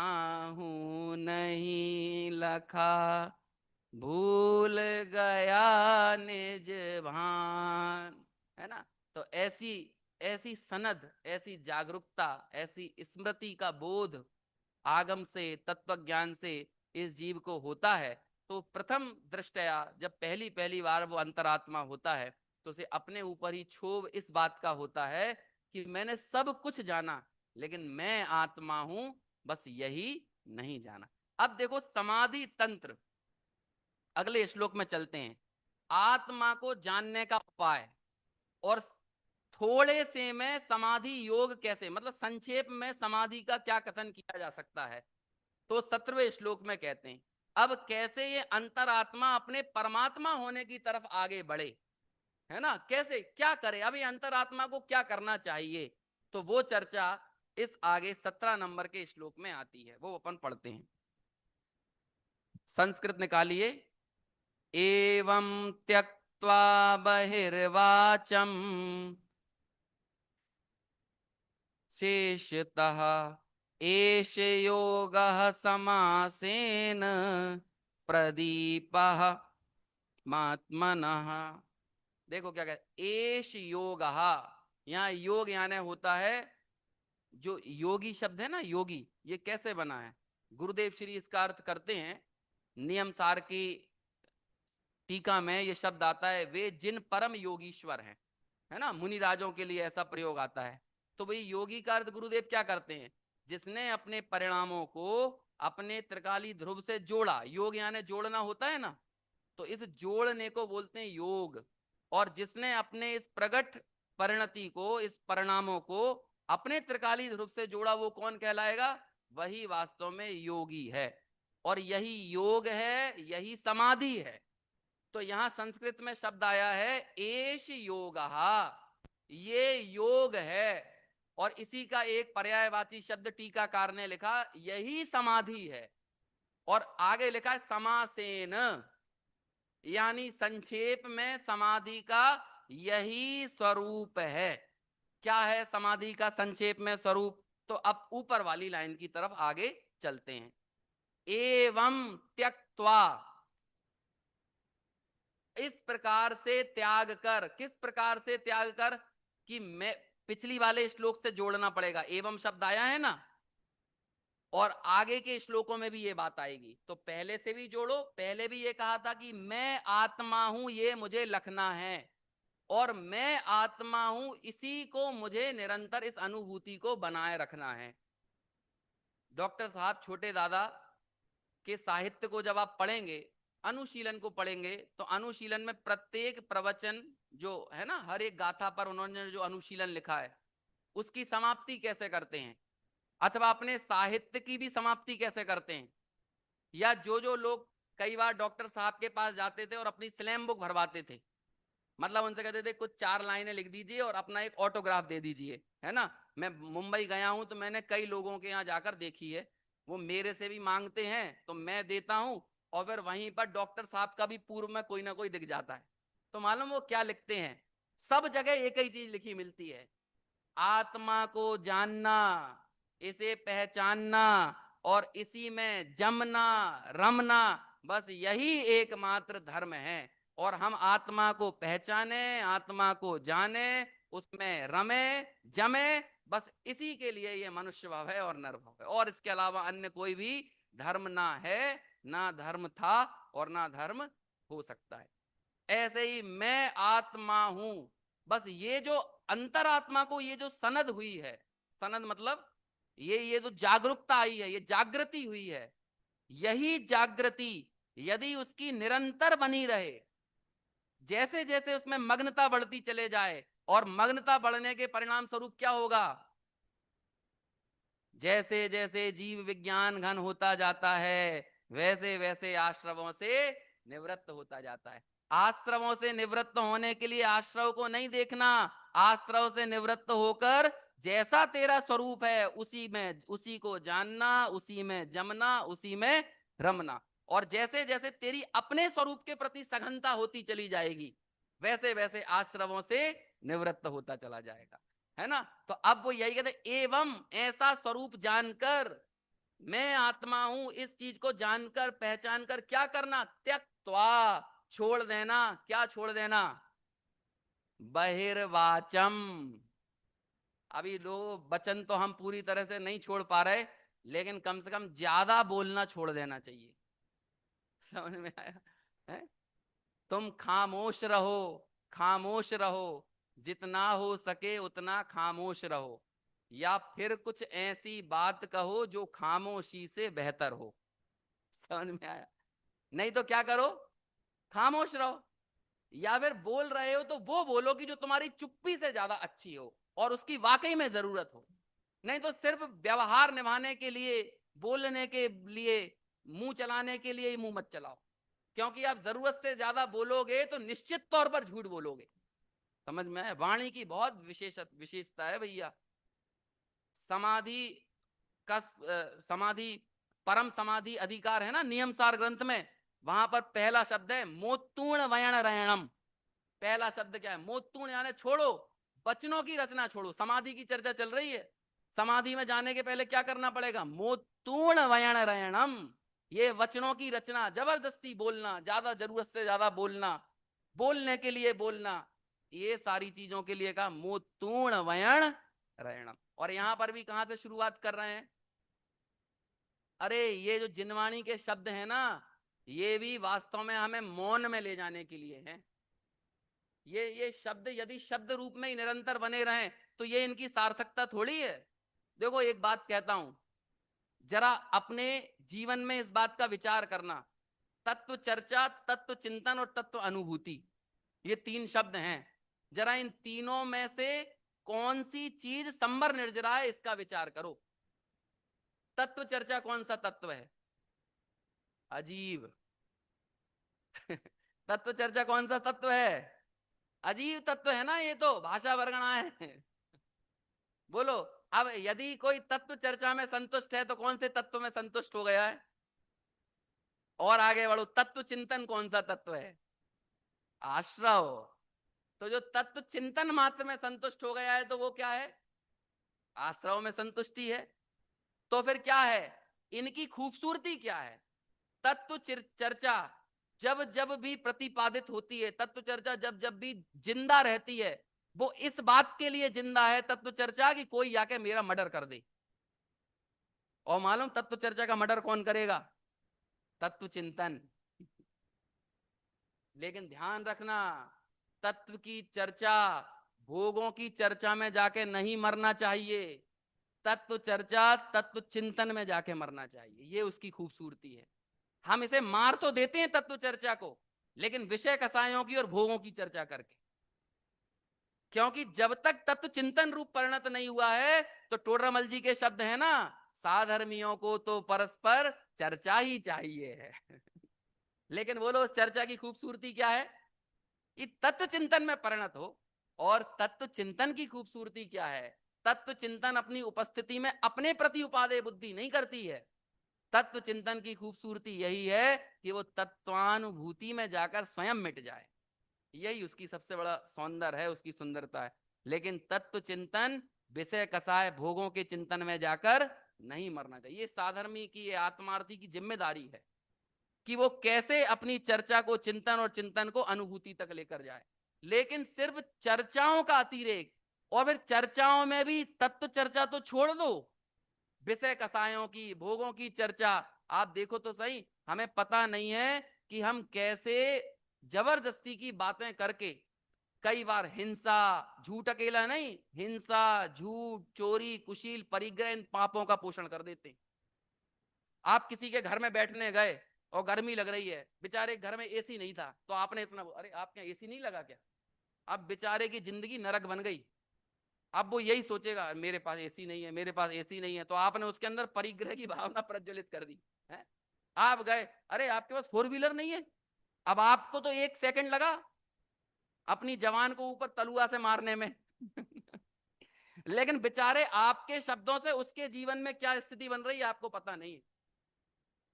हूं नहीं लखा, भूल गया निज भान। है ना? तो ऐसी ऐसी सनद, ऐसी जागरूकता, ऐसी स्मृति का बोध आगम से, तत्व ज्ञान से इस जीव को होता है। तो प्रथम दृष्टया जब पहली पहली बार वो अंतरात्मा होता है, तो उसे अपने ऊपर ही क्षोभ इस बात का होता है कि मैंने सब कुछ जाना, लेकिन मैं आत्मा हूं बस यही नहीं जाना। अब देखो समाधि तंत्र, अगले श्लोक में चलते हैं। आत्मा को जानने का उपाय, और थोड़े से में समाधि योग कैसे, मतलब संक्षेप में समाधि का क्या कथन किया जा सकता है। तो 17वें श्लोक में कहते हैं अब कैसे ये अंतरात्मा अपने परमात्मा होने की तरफ आगे बढ़े, है ना। कैसे, क्या करे, अभी अंतरात्मा को क्या करना चाहिए, तो वो चर्चा इस आगे 17 नंबर के श्लोक में आती है, वो अपन पढ़ते हैं। संस्कृत निकालिए। एवं त्यक्त्वा बहिर्वाचम शेषतः एष योगः समासेन प्रदीपः मात्मनः। देखो क्या कहते, एष योगः, यहाँ योग यानी होता है, जो योगी शब्द है ना, योगी, ये कैसे बना है? गुरुदेव श्री इसका अर्थ करते हैं, नियम सार की टीका में ये शब्द आता है, वे जिन परम योगीश्वर हैं, है ना। मुनि राजों के लिए ऐसा प्रयोग आता है। तो भाई योगी का अर्थ गुरुदेव क्या करते हैं? जिसने अपने परिणामों को अपने त्रिकाली ध्रुव से जोड़ा, योग यानी जोड़ना होता है ना, तो इस जोड़ने को बोलते हैं योग। और जिसने अपने इस प्रगट परिणति को, इस परिणामों को अपने त्रिकाली ध्रुव से जोड़ा, वो कौन कहलाएगा? वही वास्तव में योगी है। और यही योग है, यही समाधि है। तो यहां संस्कृत में शब्द आया है एष योगः, ये योग है। और इसी का एक पर्यायवाची शब्द टीकाकार ने लिखा, यही समाधि है। और आगे लिखा है समासेन, यानी संक्षेप में समाधि का यही स्वरूप है। क्या है समाधि का संक्षेप में स्वरूप? तो अब ऊपर वाली लाइन की तरफ आगे चलते हैं। एवं त्यक्त्वा, इस प्रकार से त्याग कर। किस प्रकार से त्याग कर? कि मैं पिछली वाले श्लोक से जोड़ना पड़ेगा, एवं शब्द आया है ना, और आगे के श्लोकों में भी ये बात आएगी, तो पहले से भी जोड़ो। पहले भी ये कहा था कि मैं आत्मा हूं, ये मुझे लखना है, और मैं आत्मा हूं इसी को मुझे निरंतर इस अनुभूति को बनाए रखना है। डॉक्टर साहब छोटे दादा के साहित्य को जब आप पढ़ेंगे, अनुशीलन को पढ़ेंगे, तो अनुशीलन में प्रत्येक प्रवचन जो है ना, हर एक गाथा पर उन्होंने जो अनुशीलन लिखा है, उसकी समाप्ति कैसे करते हैं, अथवा अपने साहित्य की भी समाप्ति कैसे करते हैं। या जो जो लोग कई बार डॉक्टर साहब के पास जाते थे और अपनी स्लैम बुक भरवाते थे, मतलब उनसे कहते थे कुछ 4 लाइनें लिख दीजिए और अपना एक ऑटोग्राफ दे दीजिए, है ना। मैं मुंबई गया हूं तो मैंने कई लोगों के यहाँ जाकर देखी है, वो मेरे से भी मांगते हैं तो मैं देता हूं, और फिर वहीं पर डॉक्टर साहब का भी पूर्व में कोई ना कोई दिख जाता है। तो मालूम वो क्या लिखते हैं, सब जगह एक ही चीज लिखी मिलती है, आत्मा को जानना, इसे पहचानना और इसी में जमना रमना, बस यही एकमात्र धर्म है। और हम आत्मा को पहचाने, आत्मा को जाने, उसमें रमे जमे, बस इसी के लिए ये मनुष्य भाव है और नर भाव है, और इसके अलावा अन्य कोई भी धर्म ना है, ना धर्म था और ना धर्म हो सकता है। ऐसे ही मैं आत्मा हूं, बस ये जो अंतरात्मा को ये जो सनद हुई है, सनद मतलब ये जो जागरूकता आई है, ये जागृति हुई है, यही जागृति यदि उसकी निरंतर बनी रहे, जैसे जैसे उसमें मग्नता बढ़ती चले जाए, और मग्नता बढ़ने के परिणाम स्वरूप क्या होगा, जैसे जैसे जीव विज्ञान घन होता जाता है, वैसे वैसे आश्रमों से निवृत्त होता जाता है। आश्रमों से निवृत्त होने के लिए आश्रव को नहीं देखना, आश्रव से निवृत्त होकर जैसा तेरा स्वरूप है उसी में, उसी को जानना, उसी में जमना, उसी में रमना, और जैसे जैसे तेरी अपने स्वरूप के प्रति सघनता होती चली जाएगी, वैसे वैसे आश्रमों से निवृत्त होता चला जाएगा, है ना। तो अब वो यही कहते, एवं ऐसा स्वरूप जानकर, मैं आत्मा हूं इस चीज को जानकर पहचान कर क्या करना, त्यक्त्वा छोड़ देना, क्या छोड़ देना, बहिर्वाचम। अभी लो वचन तो हम पूरी तरह से नहीं छोड़ पा रहे, लेकिन कम से कम ज्यादा बोलना छोड़ देना चाहिए। समझ में आया है? तुम खामोश रहो, खामोश रहो, जितना हो सके उतना खामोश रहो, या फिर कुछ ऐसी बात कहो जो खामोशी से बेहतर हो। समझ में आया? नहीं तो क्या करो, खामोश रहो, या फिर बोल रहे हो तो वो बोलो कि जो तुम्हारी चुप्पी से ज्यादा अच्छी हो और उसकी वाकई में जरूरत हो। नहीं तो सिर्फ व्यवहार निभाने के लिए, बोलने के लिए, मुंह चलाने के लिए ही मुंह मत चलाओ, क्योंकि आप जरूरत से ज्यादा बोलोगे तो निश्चित तौर पर झूठ बोलोगे। समझ में है? वाणी की बहुत विशेषता है भैया। समाधि का समाधि, परम समाधि अधिकार है ना नियम सार ग्रंथ में, वहां पर पहला शब्द है मोतूर्ण वयण रयणम। पहला शब्द क्या है, मोतूर्ण, यानी छोड़ो, वचनों की रचना छोड़ो। समाधि की चर्चा चल रही है, समाधि में जाने के पहले क्या करना पड़ेगा, मोतूर्ण वयण रयणम, ये वचनों की रचना, जबरदस्ती बोलना, ज्यादा जरूरत से ज्यादा बोलना, बोलने के लिए बोलना, ये सारी चीजों के लिए कहा मोतूर्ण वयण रयणम। और यहां पर भी कहां से शुरुआत कर रहे हैं, अरे ये जो जिनवाणी के शब्द हैं ना, ये भी वास्तव में हमें मौन में ले जाने के लिए हैं। ये शब्द यदि शब्द रूप में ही निरंतर बने रहें तो ये इनकी सार्थकता थोड़ी है। देखो एक बात कहता हूं, जरा अपने जीवन में इस बात का विचार करना, तत्व चर्चा, तत्व चिंतन और तत्व अनुभूति, ये 3 शब्द हैं। जरा इन तीनों में से कौन सी चीज संबर निर्जरा है, इसका विचार करो। तत्व चर्चा कौन सा तत्व है, अजीब। तत्व चर्चा कौन सा तत्व है, अजीब तत्व है ना, ये तो भाषा वर्गणा है। बोलो, अब यदि कोई तत्व चर्चा में संतुष्ट है तो कौन से तत्व में संतुष्ट हो गया है, और आगे बढ़ो, तत्व चिंतन कौन सा तत्व है, आश्रव। तो जो तत्व चिंतन मात्र में संतुष्ट हो गया है तो वो क्या है, आश्रव में संतुष्टि है। तो फिर क्या है, इनकी खूबसूरती क्या है, तत्व चर्चा जब जब भी प्रतिपादित होती है, तत्व चर्चा जब जब भी जिंदा रहती है, वो इस बात के लिए जिंदा है तत्व चर्चा कि कोई आके मेरा मर्डर कर दे। और मालूम तत्व चर्चा का मर्डर कौन करेगा, तत्व चिंतन। लेकिन ध्यान रखना, तत्व की चर्चा भोगों की चर्चा में जाके नहीं मरना चाहिए, तत्व चर्चा तत्व चिंतन में जाके मरना चाहिए, ये उसकी खूबसूरती है। हम इसे मार तो देते हैं तत्व चर्चा को, लेकिन विषय कसायों की और भोगों की चर्चा करके, क्योंकि जब तक तत्व चिंतन रूप परिणत नहीं हुआ है, तो टोडरमल जी के शब्द है ना, साधर्मियों को तो परस्पर चर्चा ही चाहिए है। लेकिन बोलो उस चर्चा की खूबसूरती क्या है, कि तत्व चिंतन में परिणत हो। और तत्व चिंतन की खूबसूरती क्या है? तत्व चिंतन अपनी उपस्थिति में अपने प्रति उपादेय बुद्धि नहीं करती है। तत्व चिंतन की खूबसूरती यही है कि वो तत्वानुभूति में जाकर स्वयं मिट जाए। यही उसकी सबसे बड़ा सौंदर्य है, उसकी सुंदरता है। लेकिन तत्व चिंतन विषय कसाय भोगों के चिंतन में जाकर नहीं मरना चाहिए। ये साधर्मी की, ये आत्मार्थी की जिम्मेदारी है कि वो कैसे अपनी चर्चा को, चिंतन और चिंतन को अनुभूति तक लेकर जाए। लेकिन सिर्फ चर्चाओं का अतिरेक, और फिर चर्चाओं में भी तत्व चर्चा तो छोड़ दो, विषय कसायों की, भोगों की चर्चा। आप देखो तो सही, हमें पता नहीं है कि हम कैसे जबरदस्ती की बातें करके कई बार हिंसा, झूठ अकेला नहीं, हिंसा, झूठ, चोरी, कुशील, परिग्रह, इन पापों का पोषण कर देते हैं। आप किसी के घर में बैठने गए और गर्मी लग रही है, बेचारे घर में एसी नहीं था, तो आपने इतना, अरे आपके यहाँ एसी नहीं लगा क्या? अब बेचारे की जिंदगी नरक बन गई। अब वो यही सोचेगा, मेरे पास एसी नहीं है, मेरे पास एसी नहीं है, तो आपने उसके अंदर परिग्रह की भावना प्रज्वलित कर दी है। आप गए, अरे आपके पास फोर व्हीलर नहीं है। अब आपको तो 1 सेकंड लगा अपनी जवान को ऊपर तलुआ से मारने में लेकिन बेचारे आपके शब्दों से उसके जीवन में क्या स्थिति बन रही है आपको पता नहीं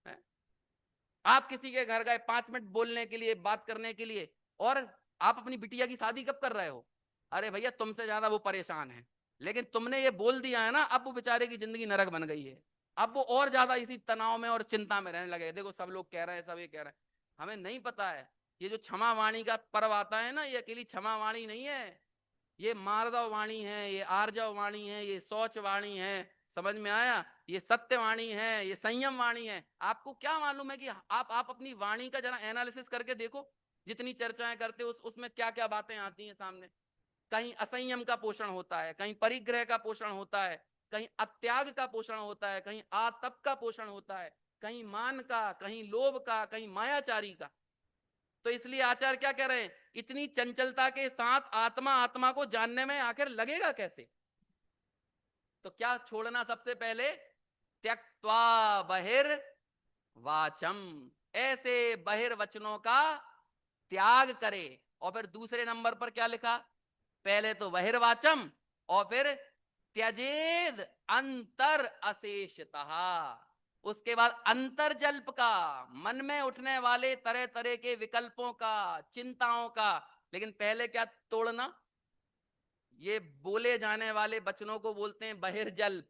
है। आप किसी के घर गए 5 मिनट बोलने के लिए, बात करने के लिए, और आप अपनी बिटिया की शादी कब कर रहे हो? अरे भैया तुमसे ज्यादा वो परेशान है, लेकिन तुमने ये बोल दिया है ना, अब वो बेचारे की जिंदगी नरक बन गई है। अब वो और ज्यादा इसी तनाव में और चिंता में रहने लगे। देखो सब लोग कह रहे हैं, सब ये कह रहे हैं, हमें नहीं पता है। ये जो क्षमा वाणी का पर्व आता है ना, ये अकेली क्षमा वाणी नहीं है, ये मार्दव वाणी है, ये आर्जव वाणी है, ये शौच वाणी है। समझ में आया? ये सत्य वाणी है, ये संयम वाणी है। आपको क्या मालूम है कि आप अपनी वाणी का जरा एनालिसिस करके देखो, जितनी चर्चाएं करते हो उसमें क्या क्या बातें आती हैं सामने। कहीं असंयम का पोषण होता है, कहीं परिग्रह का पोषण होता है, कहीं अत्याग का पोषण होता है, कहीं आतप का पोषण होता है, कहीं मान का, कहीं लोभ का, कहीं मायाचारी का। तो इसलिए आचार्य क्या कह रहे हैं, इतनी चंचलता के साथ आत्मा आत्मा को जानने में आखिर लगेगा कैसे? तो क्या छोड़ना सबसे पहले? त्यक्त्वा बहिर्वाचम, ऐसे बहिर्वचनों का त्याग करे। और फिर दूसरे नंबर पर क्या लिखा? पहले तो बहिर्वाचम, और फिर त्यजेद अंतर अशेषतः, उसके बाद अंतर्जल्प का, मन में उठने वाले तरह तरह के विकल्पों का, चिंताओं का। लेकिन पहले क्या तोड़ना? ये बोले जाने वाले वचनों को बोलते हैं बहिर्जल्प,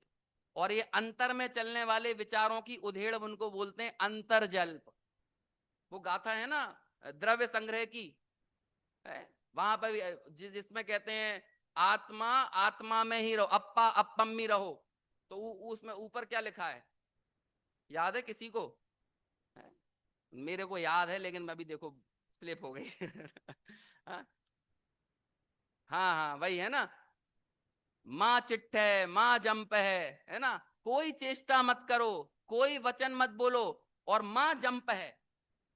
और ये अंतर में चलने वाले विचारों की उधेड़, उनको बोलते हैं अंतर्जल्प। वो गाथा है ना द्रव्य संग्रह की, है वहां पर जिसमें कहते हैं आत्मा आत्मा में ही रहो, अप्पा अप्पम में रहो। तो उसमें ऊपर क्या लिखा है, याद है किसी को? है? मेरे को याद है, लेकिन मैं भी देखो फ्लिप हो गई हाँ हाँ हाँ, वही है ना, माँ चिट्ठ है, माँ जंप है ना, कोई चेष्टा मत करो, कोई वचन मत बोलो, और माँ जंप है,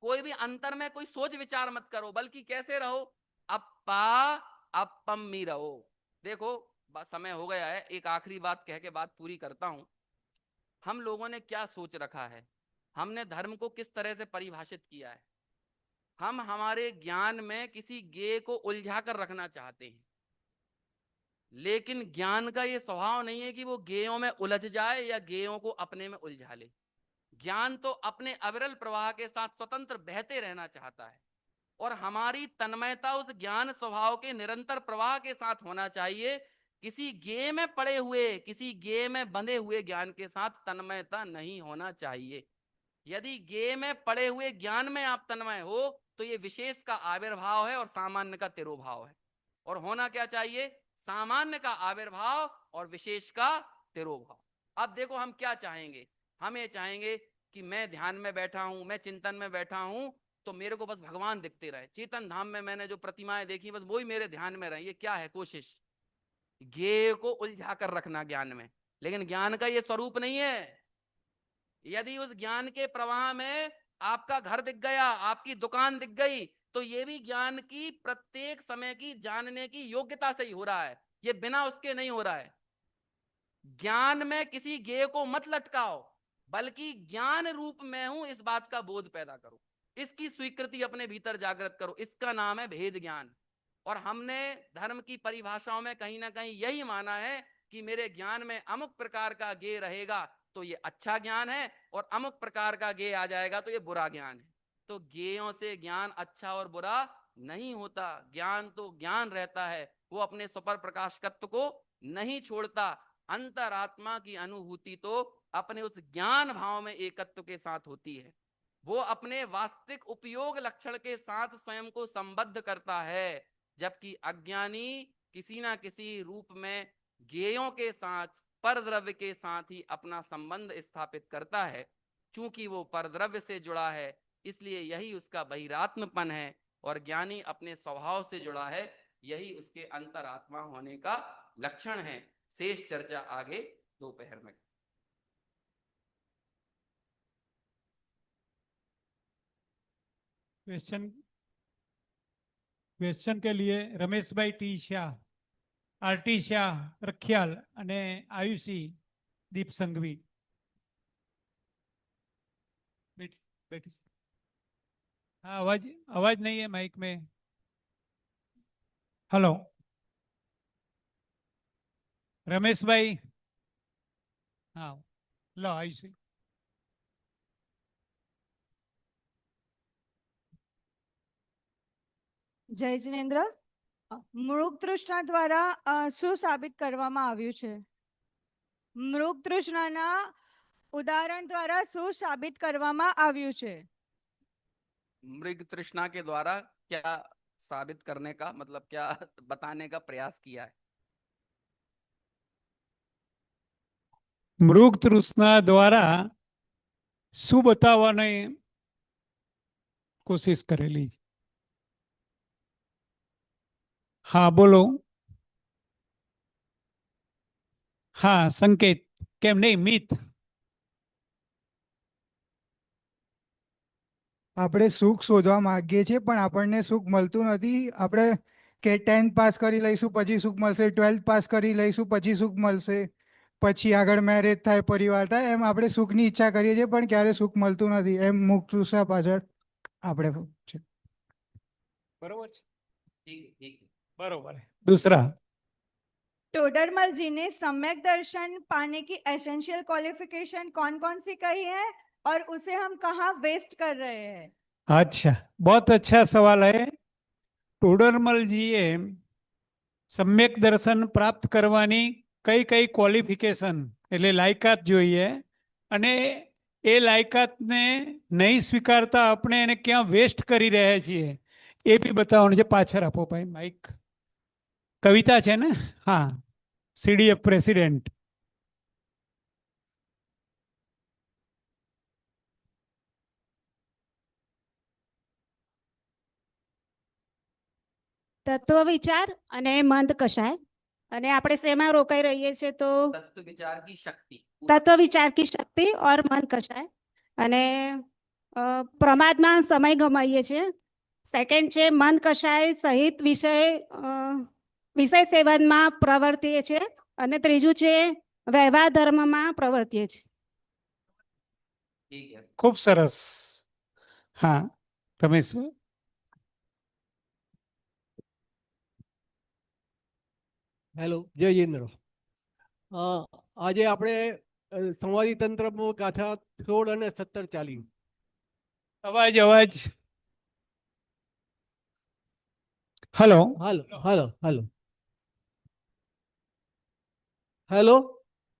कोई भी अंतर में कोई सोच विचार मत करो, बल्कि कैसे रहो? अप्पा अपम्मी रहो। देखो समय हो गया है, एक आखिरी बात कह के बात पूरी करता हूं। हम लोगों ने क्या सोच रखा है, हमने धर्म को किस तरह से परिभाषित किया है? हम हमारे ज्ञान में किसी गेय को उलझा कर रखना चाहते हैं, लेकिन ज्ञान का ये स्वभाव नहीं है कि वो गेयों में उलझ जाए या गेयों को अपने में उलझा ले। ज्ञान तो अपने अविरल प्रवाह के साथ स्वतंत्र बहते रहना चाहता है, और हमारी तन्मयता उस ज्ञान स्वभाव के निरंतर प्रवाह के साथ होना चाहिए। किसी गेय में पड़े हुए, किसी गेय में बंधे हुए ज्ञान के साथ तन्मयता नहीं होना चाहिए। यदि गेय में पड़े हुए ज्ञान में आप तन्मय हो, तो ये विशेष का आविर्भाव है और सामान्य का तिरोभाव है। और होना क्या चाहिए? सामान्य का आविर्भाव और विशेष का तिरोभाव। अब देखो हम क्या चाहेंगे, हम ये चाहेंगे कि मैं ध्यान में बैठा हूं, मैं चिंतन में बैठा हूं, तो मेरे को बस भगवान दिखते रहे। चेतन धाम में मैंने जो प्रतिमाएं देखी, बस वही मेरे ध्यान में रहे। ये क्या है? कोशिश ज्ञेय को उलझा कर रखना ज्ञान में। लेकिन ज्ञान का ये स्वरूप नहीं है। यदि उस ज्ञान के प्रवाह में आपका घर दिख गया, आपकी दुकान दिख गई, तो ये भी ज्ञान की प्रत्येक समय की जानने की योग्यता से ही हो रहा है, ये बिना उसके नहीं हो रहा है। ज्ञान में किसी गेय को मत लटकाओ, बल्कि ज्ञान रूप में हूं इस बात का बोध पैदा करो। इसकी स्वीकृति अपने भीतर जागृत करो। इसका नाम है भेद ज्ञान। और हमने धर्म की परिभाषाओं में कहीं ना कहीं यही माना है कि मेरे ज्ञान में अमुक प्रकार का ज्ञेय रहेगा तो ये अच्छा ज्ञान है, और अमुक प्रकार का ज्ञेय आ जाएगा तो ये बुरा ज्ञान है। तो ज्ञेयों से ज्ञान अच्छा और बुरा नहीं होता। ज्ञान तो ज्ञान रहता है, वो अपने स्वपर प्रकाशकत्व को नहीं छोड़ता। अंतरात्मा की अनुभूति तो अपने उस ज्ञान भाव में एकत्व के साथ होती है। वो अपने वास्तविक उपयोग लक्षण के साथ स्वयं को संबद्ध करता है, जबकि अज्ञानी किसी ना किसी रूप में ज्ञेयों के साथ, परद्रव्य के साथ ही अपना संबंध स्थापित करता है। चूंकि वो परद्रव्य से जुड़ा है, इसलिए यही उसका बहिरात्मपन है, और ज्ञानी अपने स्वभाव से जुड़ा है, यही उसके अंतरात्मा होने का लक्षण है। शेष चर्चा आगे दोपहर में। क्वेश्चन के लिए रमेश भाई टी शाह, आरटी शाह रखियाल અને આયુષી દીપ સંઘવી બેઠી। हाँ, आवाज आवाज नहीं है माइक में। हेलो रमेश भाई। हाँ लो आयुषी। જય જિનેન્દ્ર, મૃગ તૃષ્ણા દ્વારા શું સાબિત કરવામાં આવ્યું છે? મૃગ તૃષ્ણાના ઉદાહરણ દ્વારા શું સાબિત કરવામાં આવ્યું છે? मृग तृष्णा के द्वारा क्या साबित करने का मतलब, क्या बताने का प्रयास किया है? मृग तृष्णा द्वारा શું બતાવવાની કોશિશ કરેલી? हाँ बोलो। हाँ संकेत केम नहीं मित। આપણે સુખ શોધવા માંગીએ છીએ પણ આપણને સુખ મળતું નથી। આપણે કે 10th પાસ કરી લઈશું પછી સુખ મળશે, 12th પાસ કરી લઈશું પછી સુખ મળશે, પછી આગળ મેરેજ થાય, પરિવાર થાય, એમ આપણે સુખની ઈચ્છા કરીએ છીએ પણ ક્યારે સુખ મળતું નથી। એમ મુક્ત તૃષ્ણા પાછળ આપણે છે। बरोबर ठीक है। बरोबर है। दूसरा, टोडरमल जी ने सम्यक दर्शन पाने की एसेंशियल क्वालिफिकेशन कौन कौन सी कही है और उसे हम कहाँ वेस्ट कर रहे हैं? अच्छा बहुत अच्छा सवाल है। टोडरमल जी सम्यक दर्शन प्राप्त करवानी कई कई क्वॉलिफिकेशन એટલે લાયકાત જોઈએ, અને એ લાયકાતને નહીં સ્વીકારતા આપણે એને ક્યાં વેસ્ટ કરી રહ્યા છીએ એ બી બતાવવાનું છે। પાછળ આપો ભાઈ માઇક। કવિતા છે ને? હા, CDF પ્રેસિડેન્ટ। તત્વ વિચાર અને મંદ કશાય, અને આપણે શેમાં રોકાઈ રહીએ છીએ તો तत्व विचार की शक्ति, તત્વ વિચાર की શક્તિ और મંદ કશાય, અને પ્રમાદમાં સમય ગમાઈએ છીએ। સેકન્ડ છે મંદ કશાય સહિત વિષય સેવનમાં પ્રવર્તીએ છીએ, અને ત્રીજું છે વ્યવહાર ધર્મમાં પ્રવર્તીએ છીએ। ठीक है। खूब सरस। हाँ रमेश। हेलो जय जिनेन्द्र। आज આપણે સંવાદી તંત્રમાં ગાથા 16 અને 17 ચાલી। અવાજ અવાજ। हेलो હાલો હાલો હાલો હેલો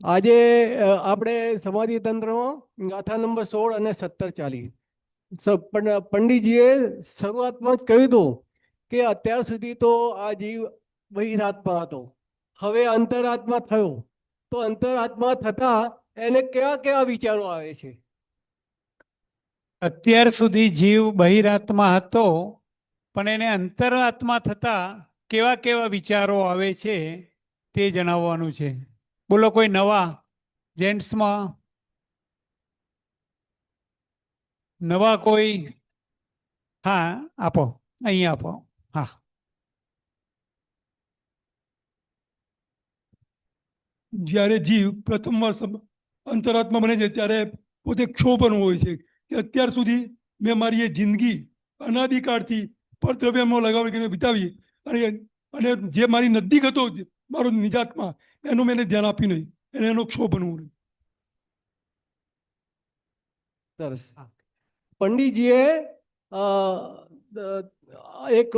આજે આપણે સંવાદી તંત્રમાં ગાથા નંબર 16 અને 17 ચાલી। પંડિતજીએ શરૂઆતમાં જ કહ્યું હતું કે અત્યાર સુધી તો આ જીવ બહિરાત્મા હતો, હવે અંતરાત્મા થયો, તો અંતરાત્મા થતા એને કેવા કેવા વિચારો આવે છે? અત્યાર સુધી જીવ બહિરાત્મા હતો, પણ એને અંતરાત્મા થતા કેવા કેવા વિચારો આવે છે તે જણાવવાનું છે। બોલો કોઈ નવા જેન્ટ્સમાં નવા કોઈ? હા આપો, અહીં આપો। હા જ્યારે જીવ પ્રથમવાર અંતરાત્મા બને છે ત્યારે પોતે ક્ષોભન હોય છે કે અત્યાર સુધી મેં મારી એ જિંદગી અનાદિકાળથી પરદ્રવ્યમાં લગાવીને વિતાવી અને અને જે મારી નજીક હતો મારો નિજાત્મા એનું મેં એને ધ્યાન આપ્યું નહીં અને એનો ક્ષોભ બનવું. સરસ. પંડિતજીએ એક